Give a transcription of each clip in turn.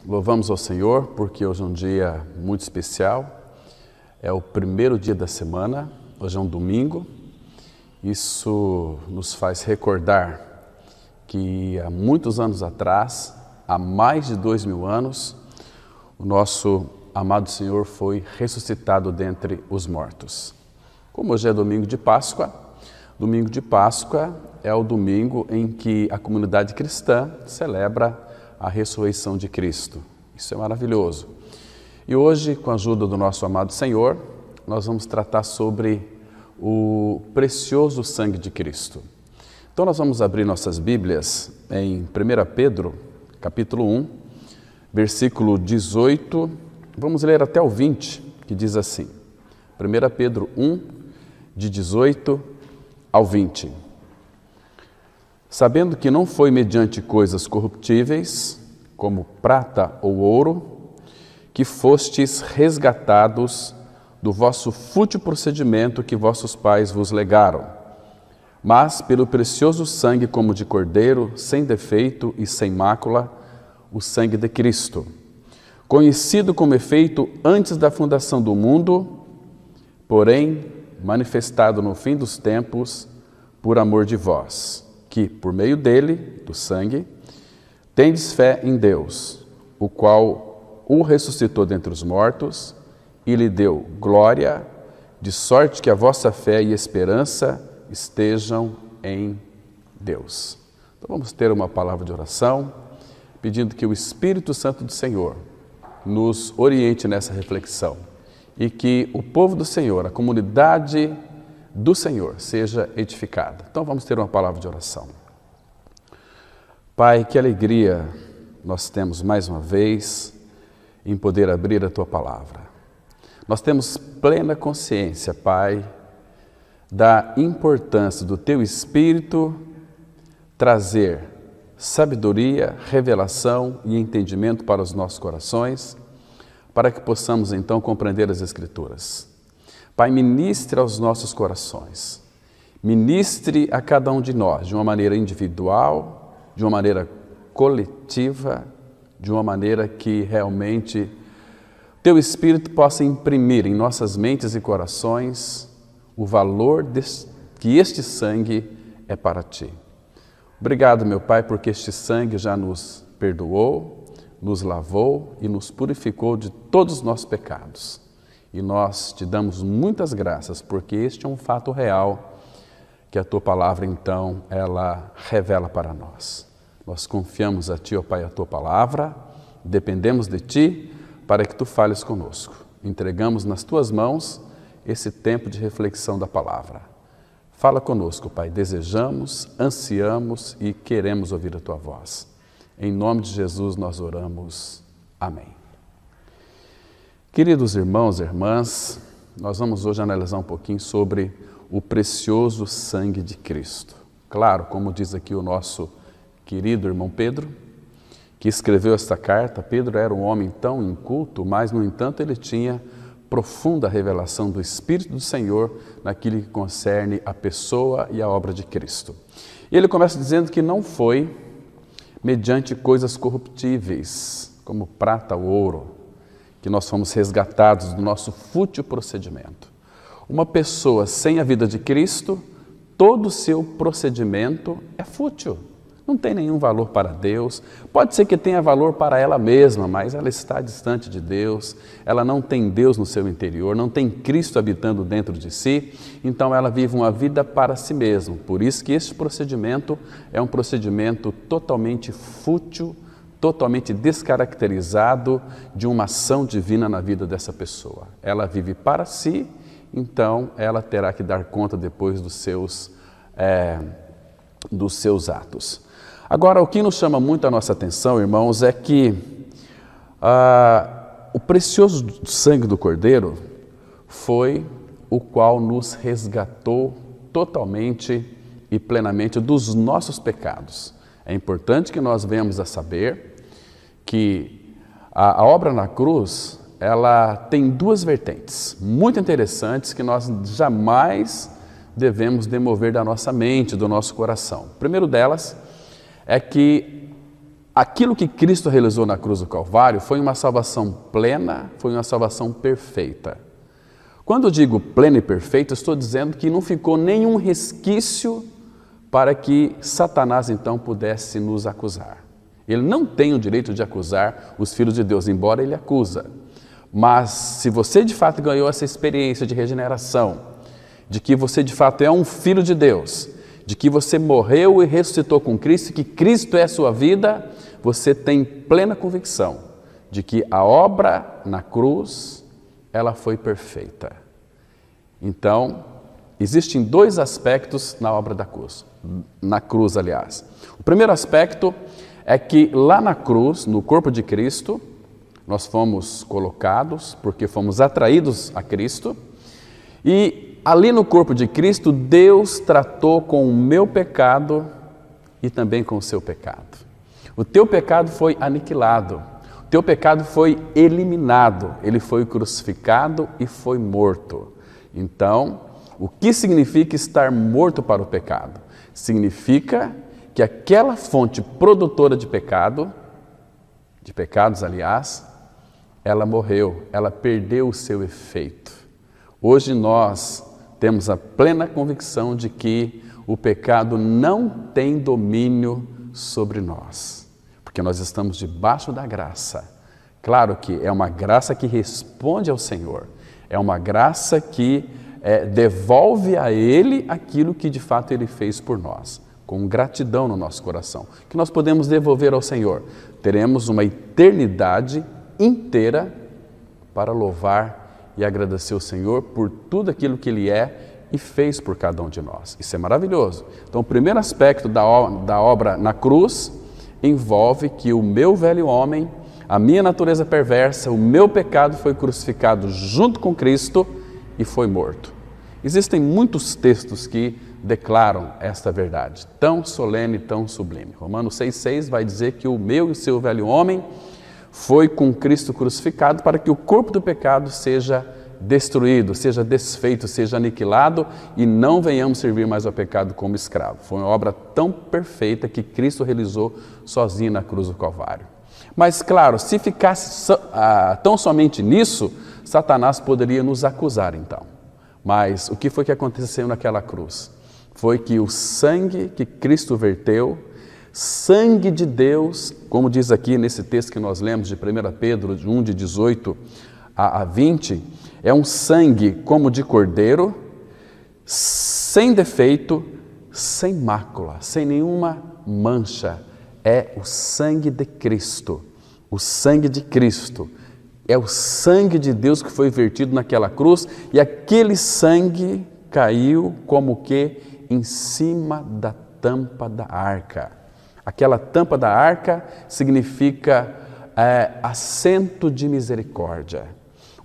Louvamos ao Senhor porque hoje é um dia muito especial, é o primeiro dia da semana, hoje é um domingo. Isso nos faz recordar que há muitos anos atrás, há mais de 2000 anos, o nosso amado Senhor foi ressuscitado dentre os mortos. Como hoje é domingo de Páscoa é o domingo em que a comunidade cristã celebra a ressurreição de Cristo. Isso é maravilhoso. E hoje, com a ajuda do nosso amado Senhor, nós vamos tratar sobre o precioso sangue de Cristo. Então nós vamos abrir nossas Bíblias em 1 Pedro, capítulo 1, versículo 18, vamos ler até o 20, que diz assim, 1 Pedro 1, de 18 ao 20. Sabendo que não foi mediante coisas corruptíveis, como prata ou ouro, que fostes resgatados do vosso fútil procedimento que vossos pais vos legaram, mas pelo precioso sangue como de cordeiro, sem defeito e sem mácula, o sangue de Cristo, conhecido como efeito antes da fundação do mundo, porém manifestado no fim dos tempos por amor de vós, que, por meio dele, do sangue, tendes fé em Deus, o qual o ressuscitou dentre os mortos e lhe deu glória, de sorte que a vossa fé e esperança estejam em Deus. Então vamos ter uma palavra de oração, pedindo que o Espírito Santo do Senhor nos oriente nessa reflexão e que o povo do Senhor, a comunidade do Senhor, seja edificada. Então vamos ter uma palavra de oração. Pai, que alegria nós temos mais uma vez em poder abrir a Tua palavra. Nós temos plena consciência, Pai, da importância do Teu Espírito trazer sabedoria, revelação e entendimento para os nossos corações, para que possamos então compreender as Escrituras. Pai, ministre aos nossos corações, ministre a cada um de nós de uma maneira individual, de uma maneira coletiva, de uma maneira que realmente Teu Espírito possa imprimir em nossas mentes e corações o valor que este sangue é para Ti. Obrigado, meu Pai, porque este sangue já nos perdoou, nos lavou e nos purificou de todos os nossos pecados. E nós Te damos muitas graças, porque este é um fato real que a Tua palavra, então, ela revela para nós. Nós confiamos a Ti, ó Pai, a Tua palavra, dependemos de Ti para que Tu fales conosco. Entregamos nas Tuas mãos esse tempo de reflexão da palavra. Fala conosco, Pai, desejamos, ansiamos e queremos ouvir a Tua voz. Em nome de Jesus nós oramos. Amém. Queridos irmãos e irmãs, nós vamos hoje analisar um pouquinho sobre o precioso sangue de Cristo. Claro, como diz aqui o nosso querido irmão Pedro, que escreveu esta carta, Pedro era um homem tão inculto, mas, no entanto, ele tinha profunda revelação do Espírito do Senhor naquilo que concerne a pessoa e a obra de Cristo. E ele começa dizendo que não foi mediante coisas corruptíveis, como prata ou ouro, que nós fomos resgatados do nosso fútil procedimento. Uma pessoa sem a vida de Cristo, todo o seu procedimento é fútil. Não tem nenhum valor para Deus, pode ser que tenha valor para ela mesma, mas ela está distante de Deus, ela não tem Deus no seu interior, não tem Cristo habitando dentro de si, então ela vive uma vida para si mesma. Por isso que este procedimento é um procedimento totalmente fútil, totalmente descaracterizado de uma ação divina na vida dessa pessoa. Ela vive para si, então ela terá que dar conta depois dos seus atos. Agora, o que nos chama muito a nossa atenção, irmãos, é que o precioso sangue do Cordeiro foi o qual nos resgatou totalmente e plenamente dos nossos pecados. É importante que nós venhamos a saber que a obra na cruz, ela tem duas vertentes muito interessantes que nós jamais devemos demover da nossa mente, do nosso coração. O primeiro delas é que aquilo que Cristo realizou na cruz do Calvário foi uma salvação plena, foi uma salvação perfeita. Quando eu digo plena e perfeita, estou dizendo que não ficou nenhum resquício para que Satanás então pudesse nos acusar. Ele não tem o direito de acusar os filhos de Deus, embora ele acusa. Mas se você de fato ganhou essa experiência de regeneração, de que você de fato é um filho de Deus, de que você morreu e ressuscitou com Cristo, que Cristo é a sua vida, você tem plena convicção de que a obra na cruz, ela foi perfeita. Então, existem dois aspectos na obra da cruz, aliás. O primeiro aspecto é que lá na cruz, no corpo de Cristo, nós fomos colocados porque fomos atraídos a Cristo e ali no corpo de Cristo, Deus tratou com o meu pecado e também com o seu pecado. O teu pecado foi aniquilado, o teu pecado foi eliminado, ele foi crucificado e foi morto. Então, o que significa estar morto para o pecado? Significa que aquela fonte produtora de pecados, aliás, ela morreu, ela perdeu o seu efeito. Hoje nós temos a plena convicção de que o pecado não tem domínio sobre nós, porque nós estamos debaixo da graça. Claro que é uma graça que responde ao Senhor, é uma graça que devolve a Ele aquilo que de fato Ele fez por nós, com gratidão no nosso coração, que nós podemos devolver ao Senhor. Teremos uma eternidade inteira para louvar e agradecer ao Senhor por tudo aquilo que Ele é e fez por cada um de nós. Isso é maravilhoso. Então, o primeiro aspecto da obra na cruz envolve que o meu velho homem, a minha natureza perversa, o meu pecado foi crucificado junto com Cristo e foi morto. Existem muitos textos que declaram esta verdade, tão solene, tão sublime. Romanos 6,6 vai dizer que o meu e o seu velho homem foi com Cristo crucificado para que o corpo do pecado seja destruído, seja desfeito, seja aniquilado e não venhamos servir mais ao pecado como escravo. Foi uma obra tão perfeita que Cristo realizou sozinho na cruz do Calvário. Mas claro, se ficasse tão somente nisso, Satanás poderia nos acusar então. Mas o que foi que aconteceu naquela cruz? Foi que o sangue que Cristo verteu, sangue de Deus, como diz aqui nesse texto que nós lemos de 1 Pedro 1, de 18 a 20, é um sangue como de cordeiro, sem defeito, sem mácula, sem nenhuma mancha. É o sangue de Cristo, o sangue de Cristo. É o sangue de Deus que foi vertido naquela cruz e aquele sangue caiu como que em cima da tampa da arca. Aquela tampa da arca significa assento de misericórdia.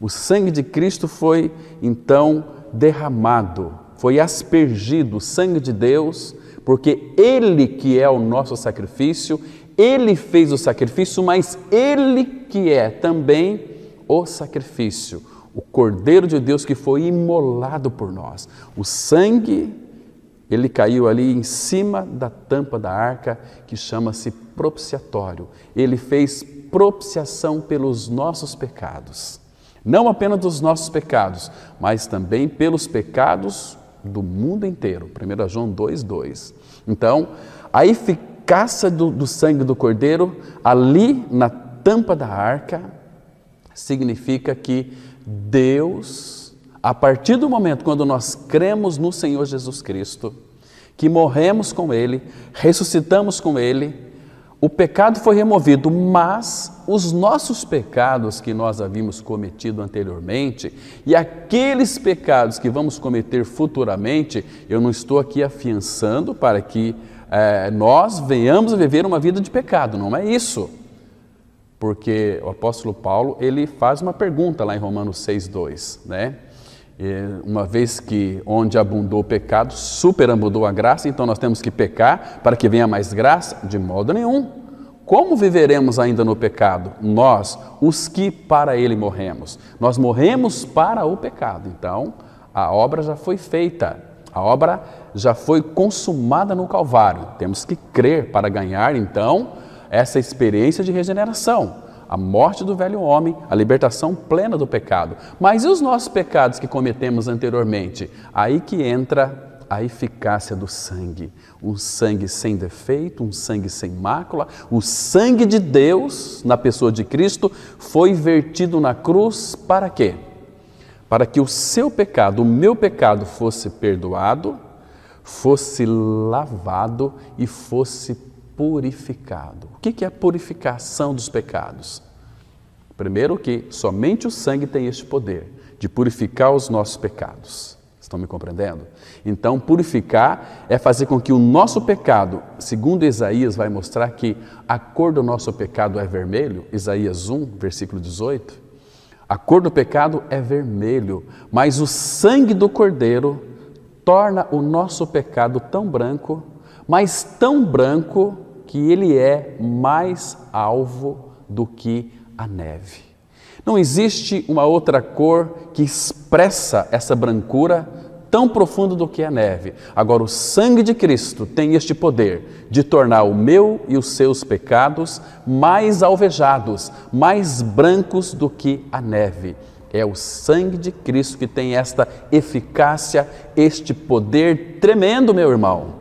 O sangue de Cristo foi então derramado, foi aspergido, o sangue de Deus, porque Ele que é o nosso sacrifício, Ele fez o sacrifício, mas Ele que é também o sacrifício, o Cordeiro de Deus que foi imolado por nós. O sangue, ele caiu ali em cima da tampa da arca, que chama-se propiciatório. Ele fez propiciação pelos nossos pecados. Não apenas dos nossos pecados, mas também pelos pecados do mundo inteiro. 1 João 2,2. Então, a eficácia do sangue do Cordeiro, ali na tampa da arca, significa que Deus, a partir do momento quando nós cremos no Senhor Jesus Cristo, que morremos com Ele, ressuscitamos com Ele, o pecado foi removido, mas os nossos pecados que nós havíamos cometido anteriormente e aqueles pecados que vamos cometer futuramente, eu não estou aqui afiançando para que nós venhamos a viver uma vida de pecado, não é isso. Porque o apóstolo Paulo, ele faz uma pergunta lá em Romanos 6,2, né? Uma vez que onde abundou o pecado, superabundou a graça, então nós temos que pecar para que venha mais graça? De modo nenhum. Como viveremos ainda no pecado? Nós, os que para ele morremos. Nós morremos para o pecado, então a obra já foi feita, a obra já foi consumada no Calvário. Temos que crer para ganhar, então, essa experiência de regeneração, a morte do velho homem, a libertação plena do pecado. Mas e os nossos pecados que cometemos anteriormente? Aí que entra a eficácia do sangue, um sangue sem defeito, um sangue sem mácula. O sangue de Deus, na pessoa de Cristo, foi vertido na cruz para quê? Para que o seu pecado, o meu pecado, fosse perdoado, fosse lavado e fosse purificado. O que é a purificação dos pecados? Primeiro que somente o sangue tem este poder de purificar os nossos pecados. Estão me compreendendo? Então, purificar é fazer com que o nosso pecado, segundo Isaías vai mostrar que a cor do nosso pecado é vermelho, Isaías 1, versículo 18, a cor do pecado é vermelho, mas o sangue do Cordeiro torna o nosso pecado tão branco, mas tão branco que ele é mais alvo do que a neve. Não existe uma outra cor que expressa essa brancura tão profunda do que a neve. Agora, o sangue de Cristo tem este poder de tornar o meu e os seus pecados mais alvejados, mais brancos do que a neve. É o sangue de Cristo que tem esta eficácia, este poder tremendo, meu irmão,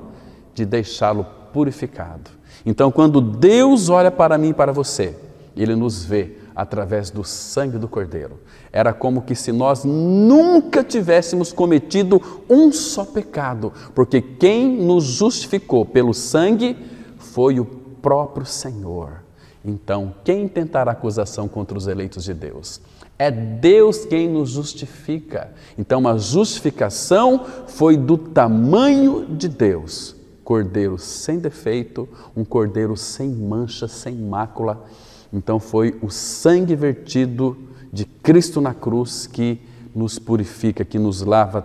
de deixá-lo purificado. Então, quando Deus olha para mim e para você, Ele nos vê através do sangue do Cordeiro. Era como que se nós nunca tivéssemos cometido um só pecado, porque quem nos justificou pelo sangue foi o próprio Senhor. Então, quem tentará acusação contra os eleitos de Deus? É Deus quem nos justifica. Então, a justificação foi do tamanho de Deus. Cordeiro sem defeito, um cordeiro sem mancha, sem mácula. Então foi o sangue vertido de Cristo na cruz que nos purifica, que nos lava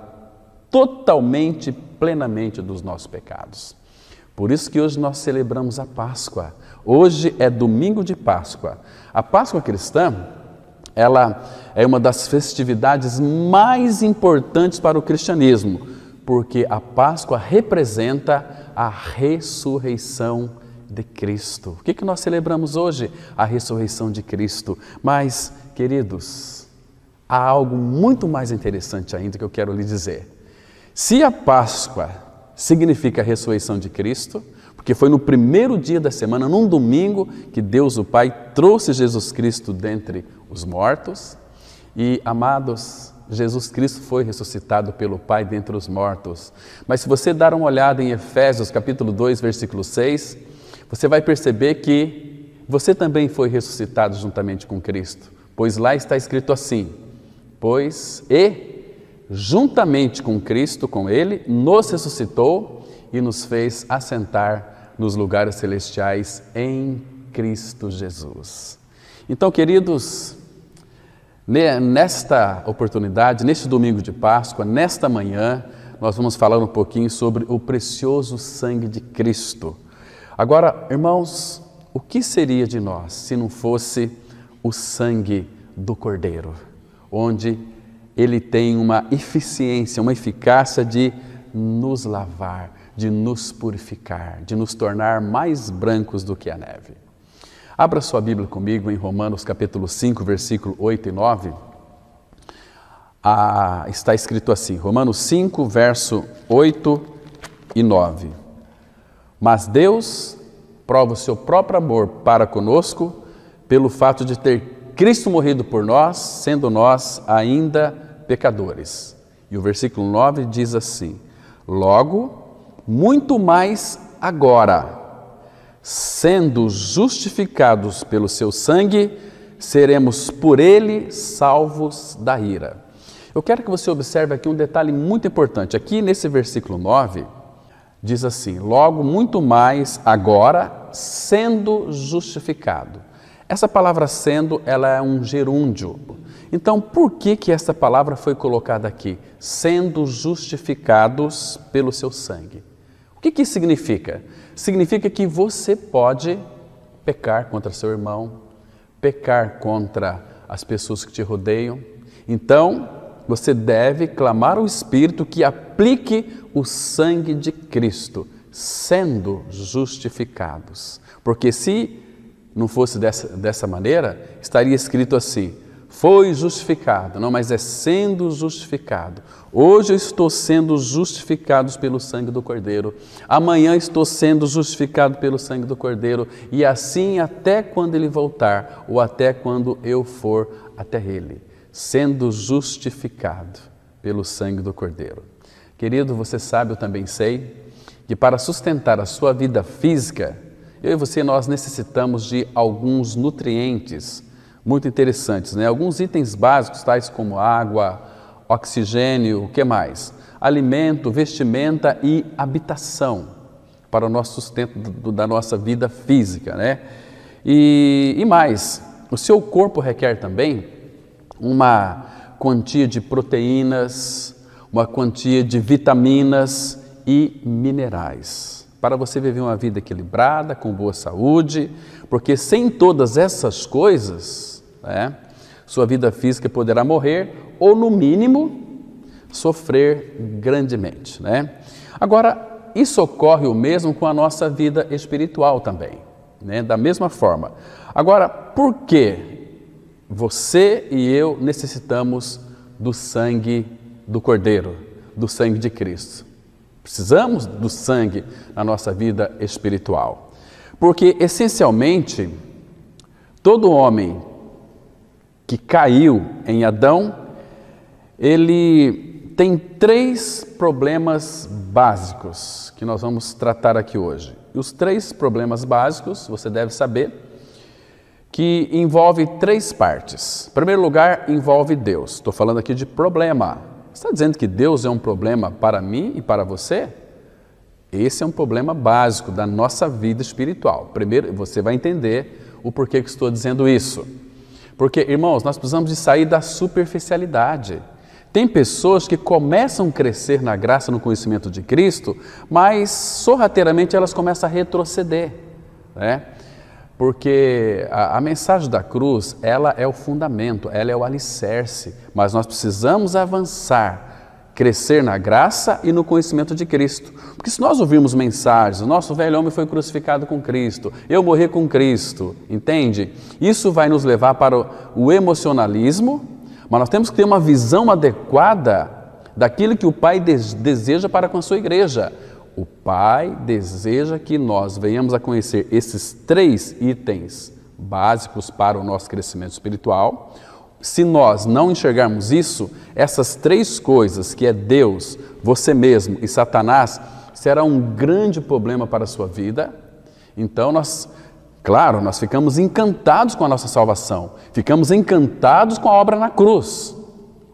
totalmente, plenamente dos nossos pecados. Por isso que hoje nós celebramos a Páscoa. Hoje é domingo de Páscoa. A Páscoa cristã, ela é uma das festividades mais importantes para o cristianismo, porque a Páscoa representa a ressurreição de Cristo. O que nós celebramos hoje? A ressurreição de Cristo. Mas, queridos, há algo muito mais interessante ainda que eu quero lhe dizer. Se a Páscoa significa a ressurreição de Cristo, porque foi no primeiro dia da semana, num domingo, que Deus o Pai trouxe Jesus Cristo dentre os mortos, e, amados, Jesus Cristo foi ressuscitado pelo Pai dentre os mortos. Mas se você dar uma olhada em Efésios capítulo 2, versículo 6, você vai perceber que você também foi ressuscitado juntamente com Cristo, pois lá está escrito assim: juntamente com Cristo, com Ele, nos ressuscitou e nos fez assentar nos lugares celestiais em Cristo Jesus. Então, queridos, nesta oportunidade, neste domingo de Páscoa, nesta manhã, nós vamos falar um pouquinho sobre o precioso sangue de Cristo. Agora, irmãos, o que seria de nós se não fosse o sangue do Cordeiro, onde ele tem uma eficiência, uma eficácia de nos lavar, de nos purificar, de nos tornar mais brancos do que a neve. Abra sua Bíblia comigo em Romanos capítulo 5, versículo 8 e 9. Está escrito assim, Romanos 5, verso 8 e 9. Mas Deus prova o seu próprio amor para conosco pelo fato de ter Cristo morrido por nós, sendo nós ainda pecadores. E o versículo 9 diz assim: logo, muito mais agora, sendo justificados pelo seu sangue, seremos por ele salvos da ira. Eu quero que você observe aqui um detalhe muito importante. Aqui nesse versículo 9, diz assim: logo, muito mais agora, sendo justificado. Essa palavra sendo, ela é um gerúndio. Então, por que essa palavra foi colocada aqui? Sendo justificados pelo seu sangue. O que isso significa? Significa que você pode pecar contra seu irmão, pecar contra as pessoas que te rodeiam. Então, você deve clamar ao Espírito que aplique o sangue de Cristo, sendo justificados. Porque se não fosse dessa maneira, estaria escrito assim: foi justificado. Não, mas é sendo justificado. Hoje eu estou sendo justificado pelo sangue do Cordeiro. Amanhã estou sendo justificado pelo sangue do Cordeiro. E assim até quando Ele voltar, ou até quando eu for até Ele. Sendo justificado pelo sangue do Cordeiro. Querido, você sabe, eu também sei, que para sustentar a sua vida física, eu e você, nós necessitamos de alguns nutrientes muito interessantes, né? Alguns itens básicos, tais como água, oxigênio, o que mais? Alimento, vestimenta e habitação para o nosso sustento da nossa vida física, né? E mais, o seu corpo requer também uma quantia de proteínas, uma quantia de vitaminas e minerais, para você viver uma vida equilibrada, com boa saúde, porque sem todas essas coisas, sua vida física poderá morrer ou, no mínimo, sofrer grandemente, né? Agora, isso ocorre o mesmo com a nossa vida espiritual também, né? Da mesma forma. Agora, por que você e eu necessitamos do sangue do Cordeiro, do sangue de Cristo? Precisamos do sangue na nossa vida espiritual. Porque, essencialmente, todo homem que caiu em Adão, ele tem 3 problemas básicos que nós vamos tratar aqui hoje. E os 3 problemas básicos, você deve saber, que envolve 3 partes. Em primeiro lugar, envolve Deus. Estou falando aqui de problema. Você está dizendo que Deus é um problema para mim e para você? Esse é um problema básico da nossa vida espiritual. Primeiro, você vai entender o porquê que estou dizendo isso. Porque, irmãos, nós precisamos de sair da superficialidade. Tem pessoas que começam a crescer na graça, no conhecimento de Cristo, mas sorrateiramente elas começam a retroceder, né? Porque a mensagem da cruz, ela é o fundamento, ela é o alicerce, mas nós precisamos avançar, crescer na graça e no conhecimento de Cristo. Porque se nós ouvirmos mensagens, o nosso velho homem foi crucificado com Cristo, eu morri com Cristo, entende? Isso vai nos levar para o emocionalismo, mas nós temos que ter uma visão adequada daquilo que o Pai deseja para com a sua igreja. O Pai deseja que nós venhamos a conhecer esses 3 itens básicos para o nosso crescimento espiritual. Se nós não enxergarmos isso, essas 3 coisas, que é Deus, você mesmo e Satanás, será um grande problema para a sua vida. Então nós ficamos encantados com a nossa salvação, ficamos encantados com a obra na cruz,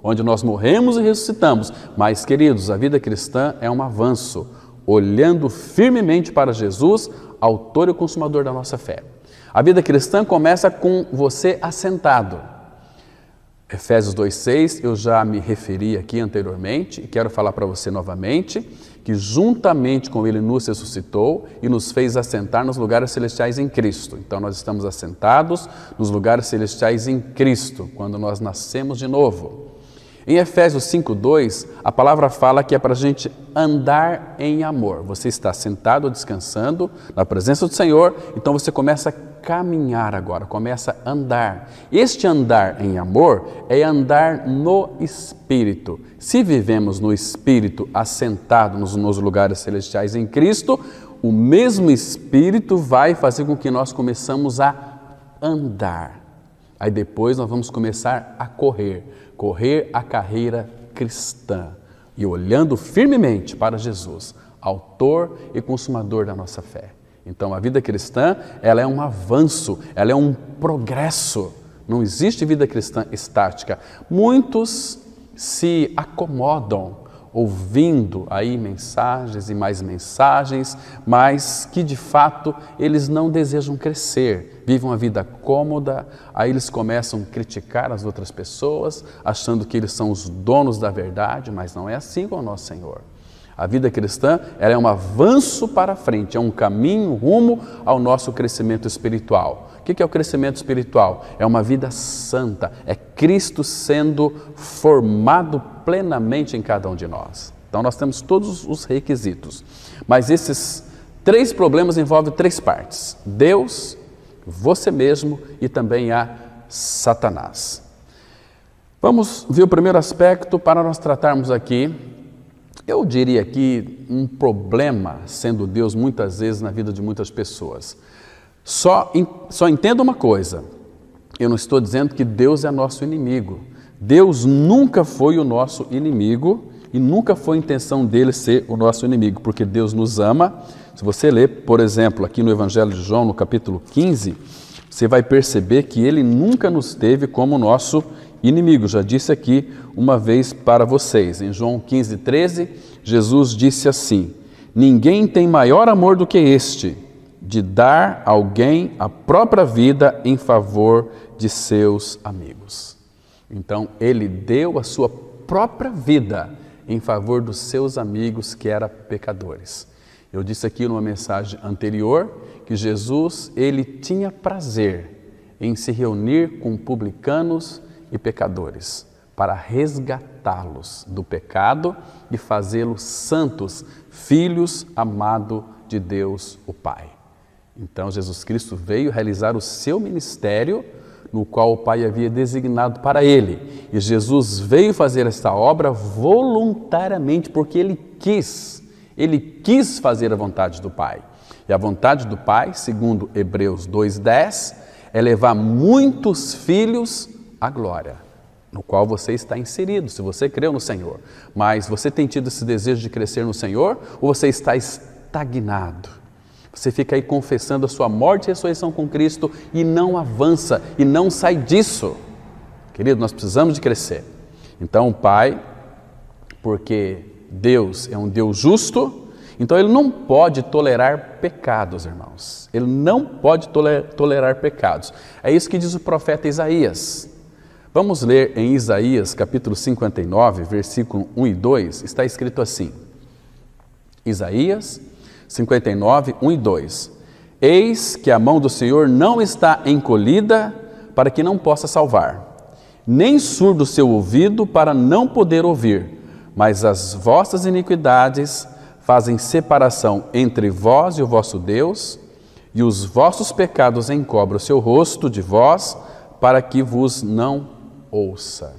onde nós morremos e ressuscitamos. Mas, queridos, a vida cristã é um avanço, olhando firmemente para Jesus, autor e consumador da nossa fé. A vida cristã começa com você assentado. Efésios 2,6, eu já me referi aqui anteriormente e quero falar para você novamente, que juntamente com Ele nos ressuscitou e nos fez assentar nos lugares celestiais em Cristo. Então nós estamos assentados nos lugares celestiais em Cristo, quando nós nascemos de novo. Em Efésios 5,2, a palavra fala que é para a gente andar em amor. Você está sentado, descansando na presença do Senhor, então você começa a caminhar agora, começa a andar. Este andar em amor é andar no Espírito. Se vivemos no Espírito, assentados nos lugares celestiais em Cristo, o mesmo Espírito vai fazer com que nós começamos a andar. Aí depois nós vamos começar a correr a carreira cristã e olhando firmemente para Jesus, autor e consumador da nossa fé. Então a vida cristã, ela é um avanço, ela é um progresso. Não existe vida cristã estática. Muitos se acomodam ouvindo aí mensagens e mais mensagens, mas que de fato eles não desejam crescer, vivem uma vida cômoda, aí eles começam a criticar as outras pessoas, achando que eles são os donos da verdade, mas não é assim com o nosso Senhor. A vida cristã, ela é um avanço para frente, é um caminho rumo ao nosso crescimento espiritual. O que é o crescimento espiritual? É uma vida santa, é Cristo sendo formado plenamente em cada um de nós. Então nós temos todos os requisitos, mas esses 3 problemas envolvem 3 partes: Deus, você mesmo e também a Satanás. Vamos ver o primeiro aspecto para nós tratarmos aqui. Eu diria que um problema, sendo Deus muitas vezes na vida de muitas pessoas. Só entenda uma coisa, eu não estou dizendo que Deus é nosso inimigo. Deus nunca foi o nosso inimigo e nunca foi a intenção dele ser o nosso inimigo, porque Deus nos ama. Se você ler, por exemplo, aqui no Evangelho de João, no capítulo 15, você vai perceber que ele nunca nos teve como nosso inimigo. Já disse aqui uma vez para vocês, em João 15, 13, Jesus disse assim: ninguém tem maior amor do que este, de dar a alguém a própria vida em favor de seus amigos. Então, ele deu a sua própria vida em favor dos seus amigos que eram pecadores. Eu disse aqui numa mensagem anterior que Jesus, ele tinha prazer em se reunir com publicanos e pecadores para resgatá-los do pecado e fazê-los santos, filhos amados de Deus o Pai. Então Jesus Cristo veio realizar o seu ministério no qual o Pai havia designado para ele. E Jesus veio fazer esta obra voluntariamente porque ele quis fazer a vontade do Pai. E a vontade do Pai, segundo Hebreus 2:10, é levar muitos filhos à glória, no qual você está inserido, se você creu no Senhor. Mas você tem tido esse desejo de crescer no Senhor ou você está estagnado? Você fica aí confessando a sua morte e ressurreição com Cristo e não avança e não sai disso. Querido, nós precisamos de crescer. Então o Pai, porque Deus é um Deus justo, então Ele não pode tolerar pecados, irmãos. Ele não pode tolerar pecados. É isso que diz o profeta Isaías. Vamos ler em Isaías, capítulo 59, versículo 1 e 2, está escrito assim. Isaías 59, 1 e 2. Eis que a mão do Senhor não está encolhida para que não possa salvar, nem surdo o seu ouvido para não poder ouvir, mas as vossas iniquidades fazem separação entre vós e o vosso Deus, e os vossos pecados encobrem o seu rosto de vós, para que vos não ouça.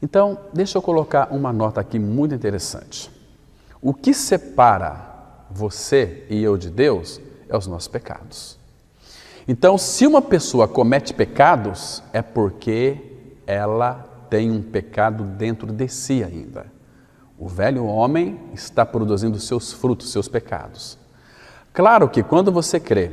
Então, deixa eu colocar uma nota aqui muito interessante. O que separa você e eu de Deus é os nossos pecados. Então, se uma pessoa comete pecados, é porque ela tem um pecado dentro de si ainda. O velho homem está produzindo seus frutos, seus pecados. Claro que quando você crê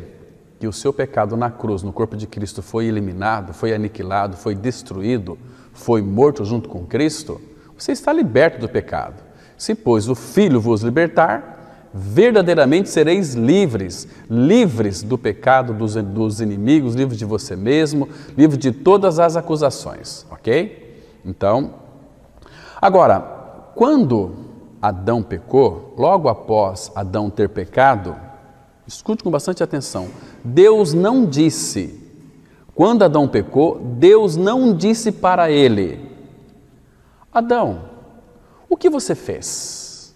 que o seu pecado na cruz, no corpo de Cristo, foi eliminado, foi aniquilado, foi destruído, foi morto junto com Cristo, você está liberto do pecado. Se, pois, o Filho vos libertar, verdadeiramente sereis livres, livres do pecado dos inimigos, livres de você mesmo, livres de todas as acusações, ok? Então, agora, quando Adão pecou, logo após Adão ter pecado, escute com bastante atenção, Deus não disse, quando Adão pecou, Deus não disse para ele: Adão, o que você fez?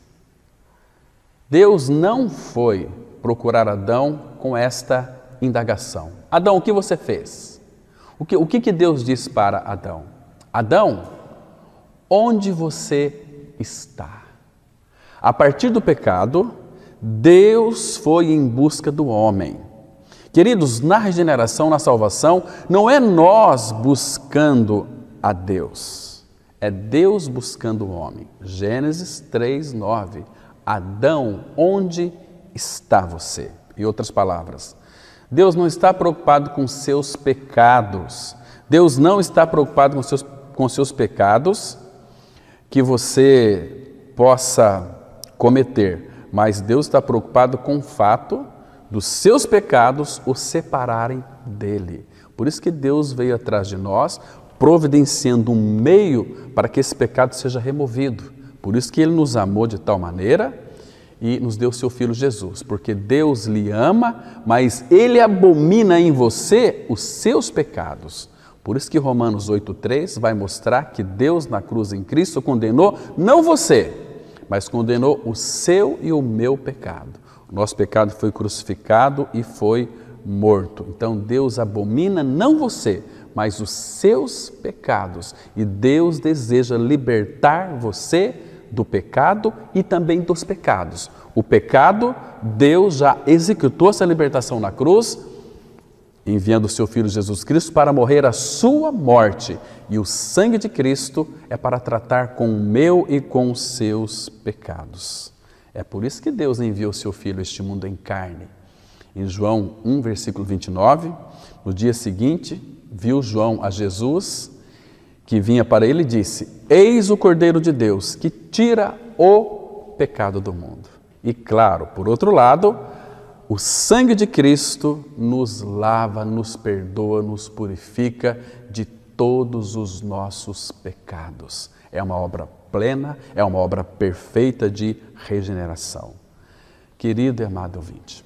Deus não foi procurar Adão com esta indagação. Adão, o que você fez? O que Deus disse para Adão? Adão, onde você está? A partir do pecado, Deus foi em busca do homem. Queridos, na regeneração, na salvação, não é nós buscando a Deus, é Deus buscando o homem. Gênesis 3:9. Adão, onde está você? Em outras palavras, Deus não está preocupado com seus pecados. Deus não está preocupado com seus pecados que você possa cometer, mas Deus está preocupado com o fato dos seus pecados o separarem dele. Por isso que Deus veio atrás de nós, providenciando um meio para que esse pecado seja removido. Por isso que Ele nos amou de tal maneira e nos deu seu Filho Jesus, porque Deus lhe ama, mas Ele abomina em você os seus pecados. Por isso que Romanos 8:3 vai mostrar que Deus na cruz em Cristo condenou não você, mas condenou o seu e o meu pecado. O nosso pecado foi crucificado e foi morto. Então Deus abomina não você, mas os seus pecados. E Deus deseja libertar você do pecado e também dos pecados. O pecado, Deus já executou essa libertação na cruz, enviando o seu Filho Jesus Cristo para morrer a sua morte. E o sangue de Cristo é para tratar com o meu e com os seus pecados. É por isso que Deus enviou o seu Filho a este mundo em carne. Em João 1, versículo 29, no dia seguinte, viu João a Jesus, que vinha para ele e disse: eis o Cordeiro de Deus, que tira o pecado do mundo. E claro, por outro lado, o sangue de Cristo nos lava, nos perdoa, nos purifica de todos os nossos pecados. É uma obra plena, é uma obra perfeita de regeneração. Querido e amado ouvinte,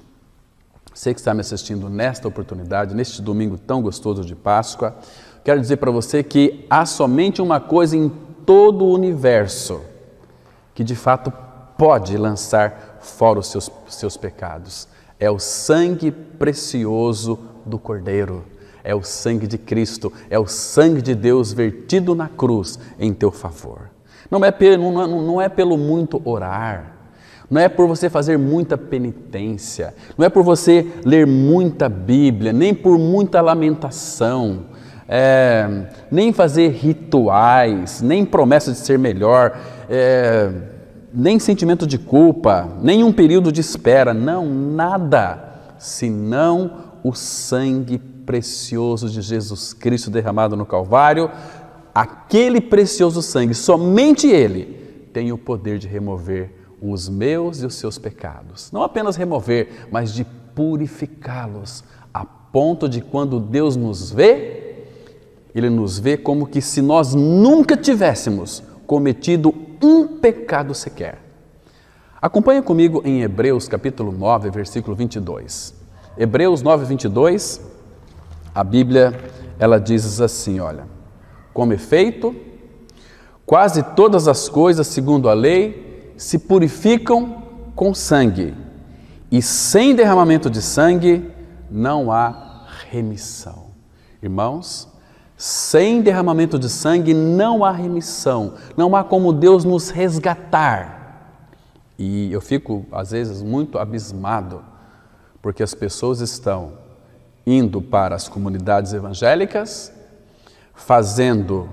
você que está me assistindo nesta oportunidade, neste domingo tão gostoso de Páscoa, quero dizer para você que há somente uma coisa em todo o universo que de fato pode lançar fora os seus pecados. É o sangue precioso do Cordeiro, é o sangue de Cristo, é o sangue de Deus vertido na cruz em teu favor. Não é pelo muito orar, não é por você fazer muita penitência, não é por você ler muita Bíblia, nem por muita lamentação, nem fazer rituais, nem promessa de ser melhor, nem sentimento de culpa, nem um período de espera, não, nada, senão o sangue precioso de Jesus Cristo derramado no Calvário. Aquele precioso sangue, somente Ele tem o poder de remover os meus e os seus pecados. Não apenas remover, mas de purificá-los, a ponto de quando Deus nos vê, Ele nos vê como que se nós nunca tivéssemos cometido um pecado sequer. Acompanhe comigo em Hebreus capítulo 9, versículo 22. Hebreus 9, 22, a Bíblia, ela diz assim, olha: como efeito, quase todas as coisas, segundo a lei, se purificam com sangue, e sem derramamento de sangue não há remissão. Irmãos, sem derramamento de sangue não há remissão, não há como Deus nos resgatar. E eu fico, às vezes, muito abismado, porque as pessoas estão indo para as comunidades evangélicas, fazendo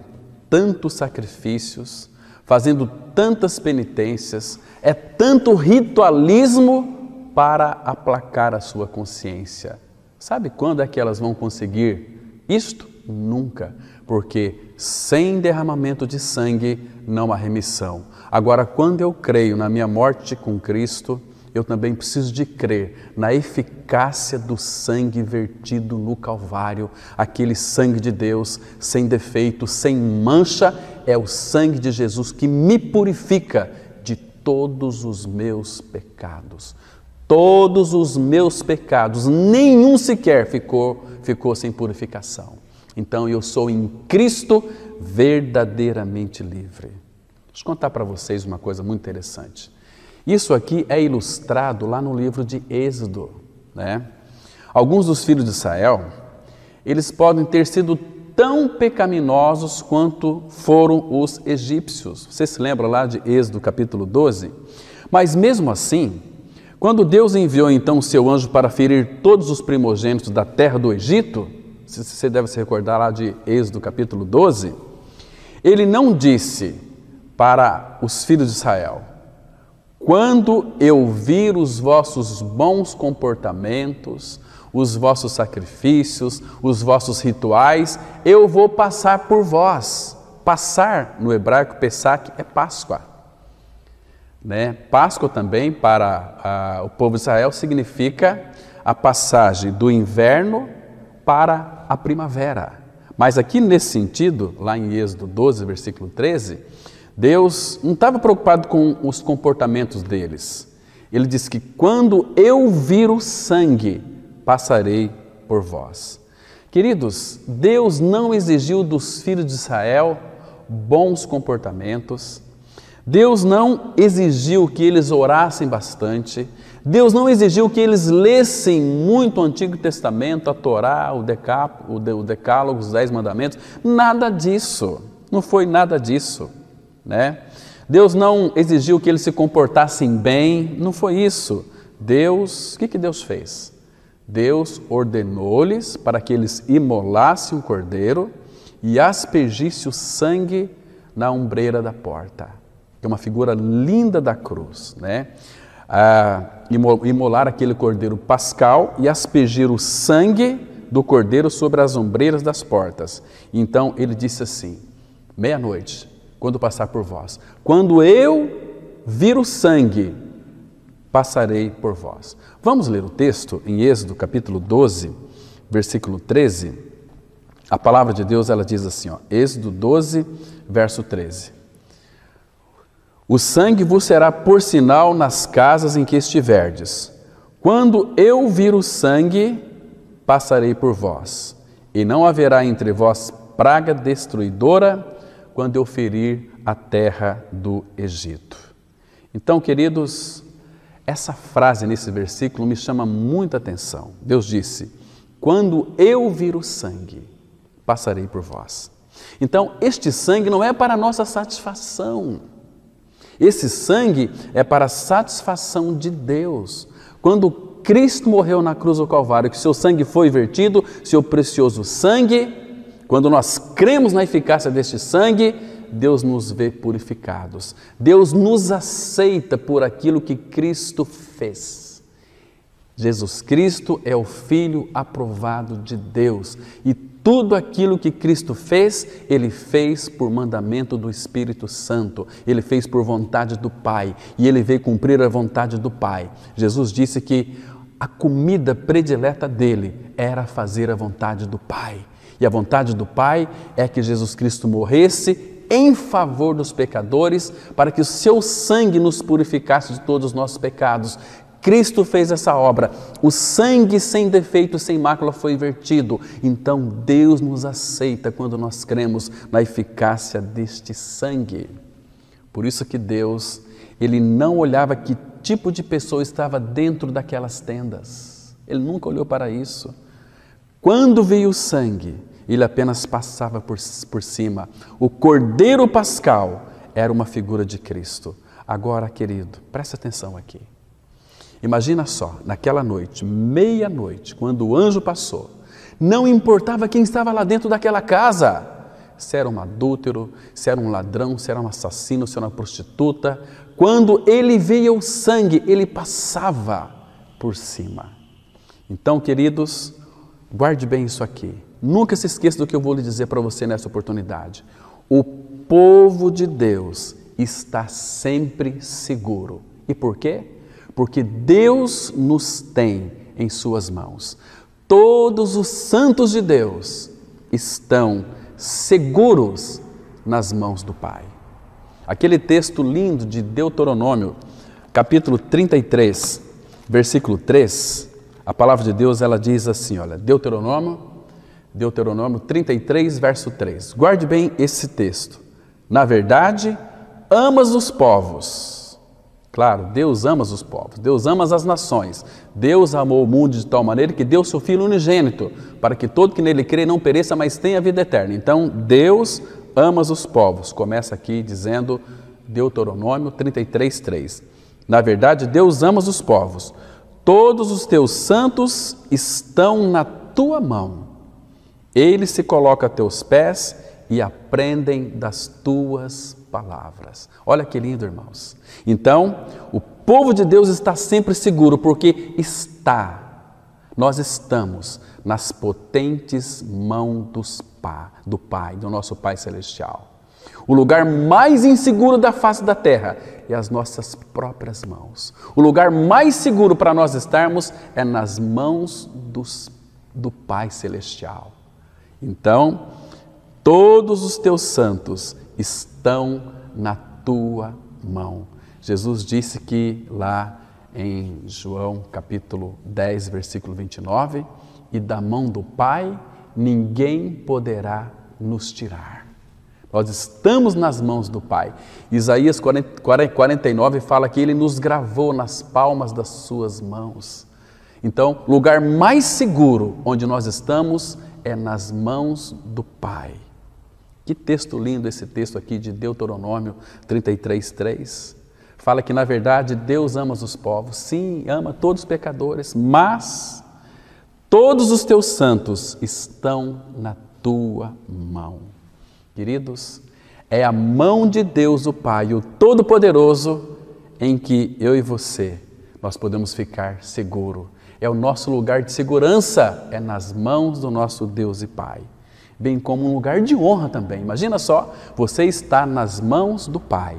tantos sacrifícios, fazendo tantas penitências, é tanto ritualismo para aplacar a sua consciência. Sabe quando é que elas vão conseguir isto? Nunca, porque sem derramamento de sangue não há remissão. Agora, quando eu creio na minha morte com Cristo, eu também preciso de crer na eficácia do sangue vertido no Calvário, aquele sangue de Deus sem defeito, sem mancha, é o sangue de Jesus que me purifica de todos os meus pecados. Todos os meus pecados, nenhum sequer ficou sem purificação. Então eu sou em Cristo verdadeiramente livre. Deixa eu contar para vocês uma coisa muito interessante. Isso aqui é ilustrado lá no livro de Êxodo, né? Alguns dos filhos de Israel, eles podem ter sido tão pecaminosos quanto foram os egípcios. Você se lembra lá de Êxodo capítulo 12? Mas mesmo assim, quando Deus enviou então o seu anjo para ferir todos os primogênitos da terra do Egito, você deve se recordar lá de Êxodo capítulo 12, ele não disse para os filhos de Israel: quando eu vir os vossos bons comportamentos, os vossos sacrifícios, os vossos rituais, eu vou passar por vós. Passar, no hebraico, Pesach, é Páscoa. Né? Páscoa também, para o povo de Israel, significa a passagem do inverno para a primavera. Mas aqui nesse sentido, lá em Êxodo 12, versículo 13, Deus não estava preocupado com os comportamentos deles. Ele disse que quando eu vir o sangue, passarei por vós. Queridos, Deus não exigiu dos filhos de Israel bons comportamentos. Deus não exigiu que eles orassem bastante. Deus não exigiu que eles lessem muito o Antigo Testamento, a Torá, o Decálogo, os 10 Mandamentos, nada disso, não foi nada disso, né? Deus não exigiu que eles se comportassem bem, não foi isso. Deus, o que Deus fez? Deus ordenou-lhes para que eles imolassem um cordeiro e aspergisse o sangue na ombreira da porta, que é uma figura linda da cruz, né? Imolar aquele cordeiro pascal e aspergir o sangue do cordeiro sobre as ombreiras das portas. Então ele disse assim: meia-noite, quando passar por vós, quando eu vir o sangue, passarei por vós. Vamos ler o texto em Êxodo capítulo 12, versículo 13. A palavra de Deus, ela diz assim, Êxodo 12, verso 13. O sangue vos será por sinal nas casas em que estiverdes. Quando eu vir o sangue, passarei por vós, e não haverá entre vós praga destruidora quando eu ferir a terra do Egito. Então, queridos, essa frase nesse versículo me chama muita atenção. Deus disse: quando eu vir o sangue, passarei por vós. Então, este sangue não é para a nossa satisfação. Esse sangue é para a satisfação de Deus. Quando Cristo morreu na cruz do Calvário, que seu sangue foi vertido, seu precioso sangue, quando nós cremos na eficácia deste sangue, Deus nos vê purificados. Deus nos aceita por aquilo que Cristo fez. Jesus Cristo é o Filho aprovado de Deus e tudo aquilo que Cristo fez, Ele fez por mandamento do Espírito Santo, Ele fez por vontade do Pai e Ele veio cumprir a vontade do Pai. Jesus disse que a comida predileta dele era fazer a vontade do Pai. E a vontade do Pai é que Jesus Cristo morresse em favor dos pecadores, para que o seu sangue nos purificasse de todos os nossos pecados. Cristo fez essa obra, o sangue sem defeito, sem mácula foi vertido. Então Deus nos aceita quando nós cremos na eficácia deste sangue. Por isso que Deus, Ele não olhava que tipo de pessoa estava dentro daquelas tendas. Ele nunca olhou para isso. Quando veio o sangue, Ele apenas passava por cima. O Cordeiro Pascal era uma figura de Cristo. Agora, querido, presta atenção aqui. Imagina só, naquela noite, meia-noite, quando o anjo passou, não importava quem estava lá dentro daquela casa, se era um adúltero, se era um ladrão, se era um assassino, se era uma prostituta, quando ele via o sangue, ele passava por cima. Então, queridos, guarde bem isso aqui, nunca se esqueça do que eu vou lhe dizer para você nessa oportunidade. O povo de Deus está sempre seguro. E por quê? Porque Deus nos tem em suas mãos. Todos os santos de Deus estão seguros nas mãos do Pai. Aquele texto lindo de Deuteronômio, capítulo 33, versículo 3, a palavra de Deus, ela diz assim, olha, Deuteronômio 33, verso 3. Guarde bem esse texto. Na verdade, amas os povos. Claro, Deus ama os povos, Deus ama as nações. Deus amou o mundo de tal maneira que deu seu Filho unigênito, para que todo que nele crê não pereça, mas tenha vida eterna. Então, Deus ama os povos. Começa aqui dizendo Deuteronômio 33, 3. Na verdade, Deus ama os povos. Todos os teus santos estão na tua mão. Eles se colocam a teus pés e aprendem das tuas palavras. Olha que lindo, irmãos. Então, o povo de Deus está sempre seguro, porque nós estamos nas potentes mãos do Pai, do nosso Pai Celestial. O lugar mais inseguro da face da terra é as nossas próprias mãos. O lugar mais seguro para nós estarmos é nas mãos do Pai Celestial. Então, todos os teus santos estão na tua mão. Jesus disse que lá em João capítulo 10, versículo 29, e da mão do Pai ninguém poderá nos tirar. Nós estamos nas mãos do Pai. Isaías 49 fala que Ele nos gravou nas palmas das suas mãos. Então, o lugar mais seguro onde nós estamos é nas mãos do Pai. Que texto lindo esse texto aqui de Deuteronômio 33:3. Fala que, na verdade, Deus ama os povos. Sim, ama todos os pecadores, mas todos os teus santos estão na tua mão. Queridos, é a mão de Deus, o Pai, o Todo-Poderoso, em que eu e você, nós podemos ficar seguros. É o nosso lugar de segurança, é nas mãos do nosso Deus e Pai. Bem como um lugar de honra também. Imagina só, você está nas mãos do Pai,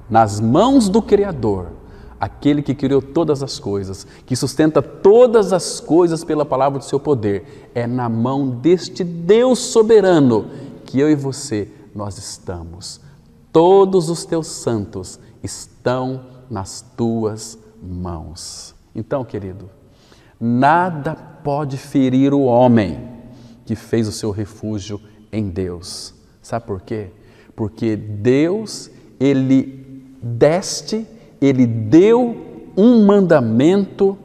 nas mãos do Criador, aquele que criou todas as coisas, que sustenta todas as coisas pela palavra do seu poder. É na mão deste Deus soberano que eu e você, nós estamos. Todos os teus santos estão nas tuas mãos. Então, querido, nada pode ferir o homem que fez o seu refúgio em Deus. Sabe por quê? Porque Deus, Ele deu um mandamento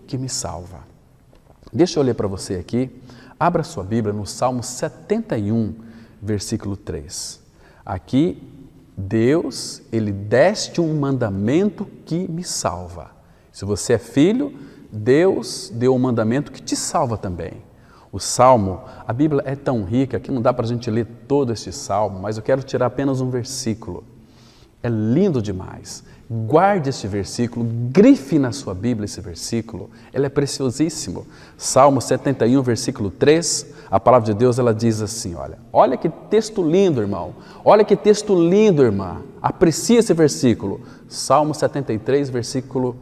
que me salva. Deixa eu ler para você aqui. Abra sua Bíblia no Salmo 71, versículo 3. Aqui, Deus, Ele deste um mandamento que me salva. Se você é filho, Deus deu um mandamento que te salva também. O Salmo, a Bíblia é tão rica que não dá para a gente ler todo este Salmo, mas eu quero tirar apenas um versículo. É lindo demais. Guarde este versículo, grife na sua Bíblia esse versículo, ele é preciosíssimo. Salmo 71, versículo 3, a palavra de Deus, ela diz assim, olha que texto lindo, irmão, olha que texto lindo, irmã, aprecie esse versículo. Salmo 71, versículo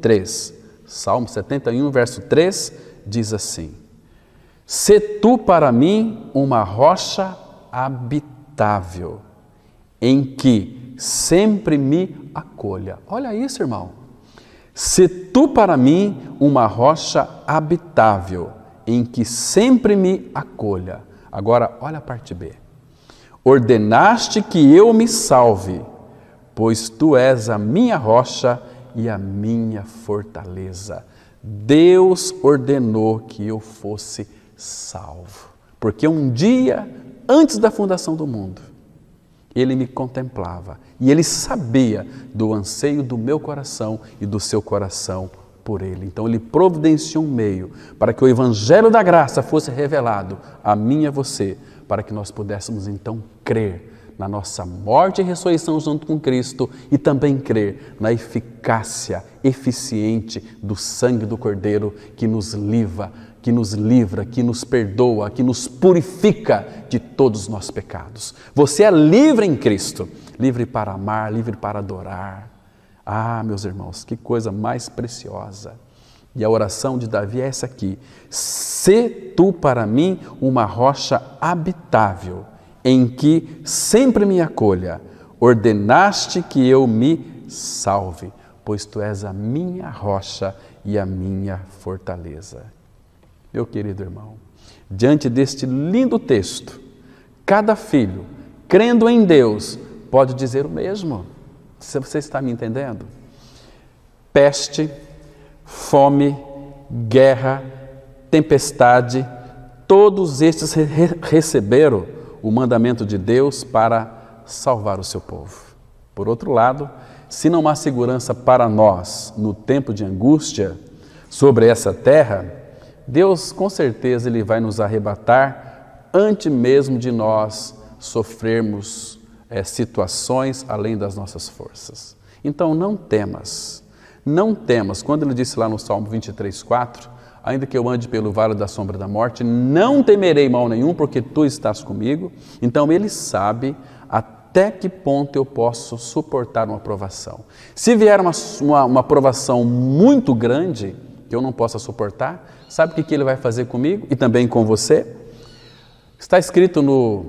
3. Salmo 71, verso 3, diz assim: "Sê tu para mim uma rocha habitável, em que sempre me acolha." Olha isso, irmão. "Sê tu para mim uma rocha habitável, em que sempre me acolha." Agora, olha a parte B. "Ordenaste que eu me salve, pois tu és a minha rocha e a minha fortaleza." Deus ordenou que eu fosse salvo, porque um dia, antes da fundação do mundo, Ele me contemplava e Ele sabia do anseio do meu coração e do seu coração por Ele. Então Ele providenciou um meio para que o Evangelho da Graça fosse revelado a mim e a você, para que nós pudéssemos então crer na nossa morte e ressurreição junto com Cristo e também crer na eficácia eficiente do sangue do Cordeiro que nos livra, que nos perdoa, que nos purifica de todos os nossos pecados. Você é livre em Cristo, livre para amar, livre para adorar. Ah, meus irmãos, que coisa mais preciosa. E a oração de Davi é essa aqui: "Sê tu para mim uma rocha habitável, em que sempre me acolha. Ordenaste que eu me salve, pois tu és a minha rocha e a minha fortaleza." Meu querido irmão, diante deste lindo texto, cada filho, crendo em Deus, pode dizer o mesmo. Se você está me entendendo? Peste, fome, guerra, tempestade, todos estes receberam o mandamento de Deus para salvar o seu povo. Por outro lado, se não há segurança para nós no tempo de angústia sobre essa terra, Deus com certeza Ele vai nos arrebatar antes mesmo de nós sofrermos situações além das nossas forças. Então não temas, não temas. Quando Ele disse lá no Salmo 23:4, "Ainda que eu ande pelo vale da sombra da morte, não temerei mal nenhum, porque tu estás comigo." Então Ele sabe até que ponto eu posso suportar uma provação. Se vier uma provação muito grande, que eu não possa suportar, sabe o que Ele vai fazer comigo e também com você? Está escrito no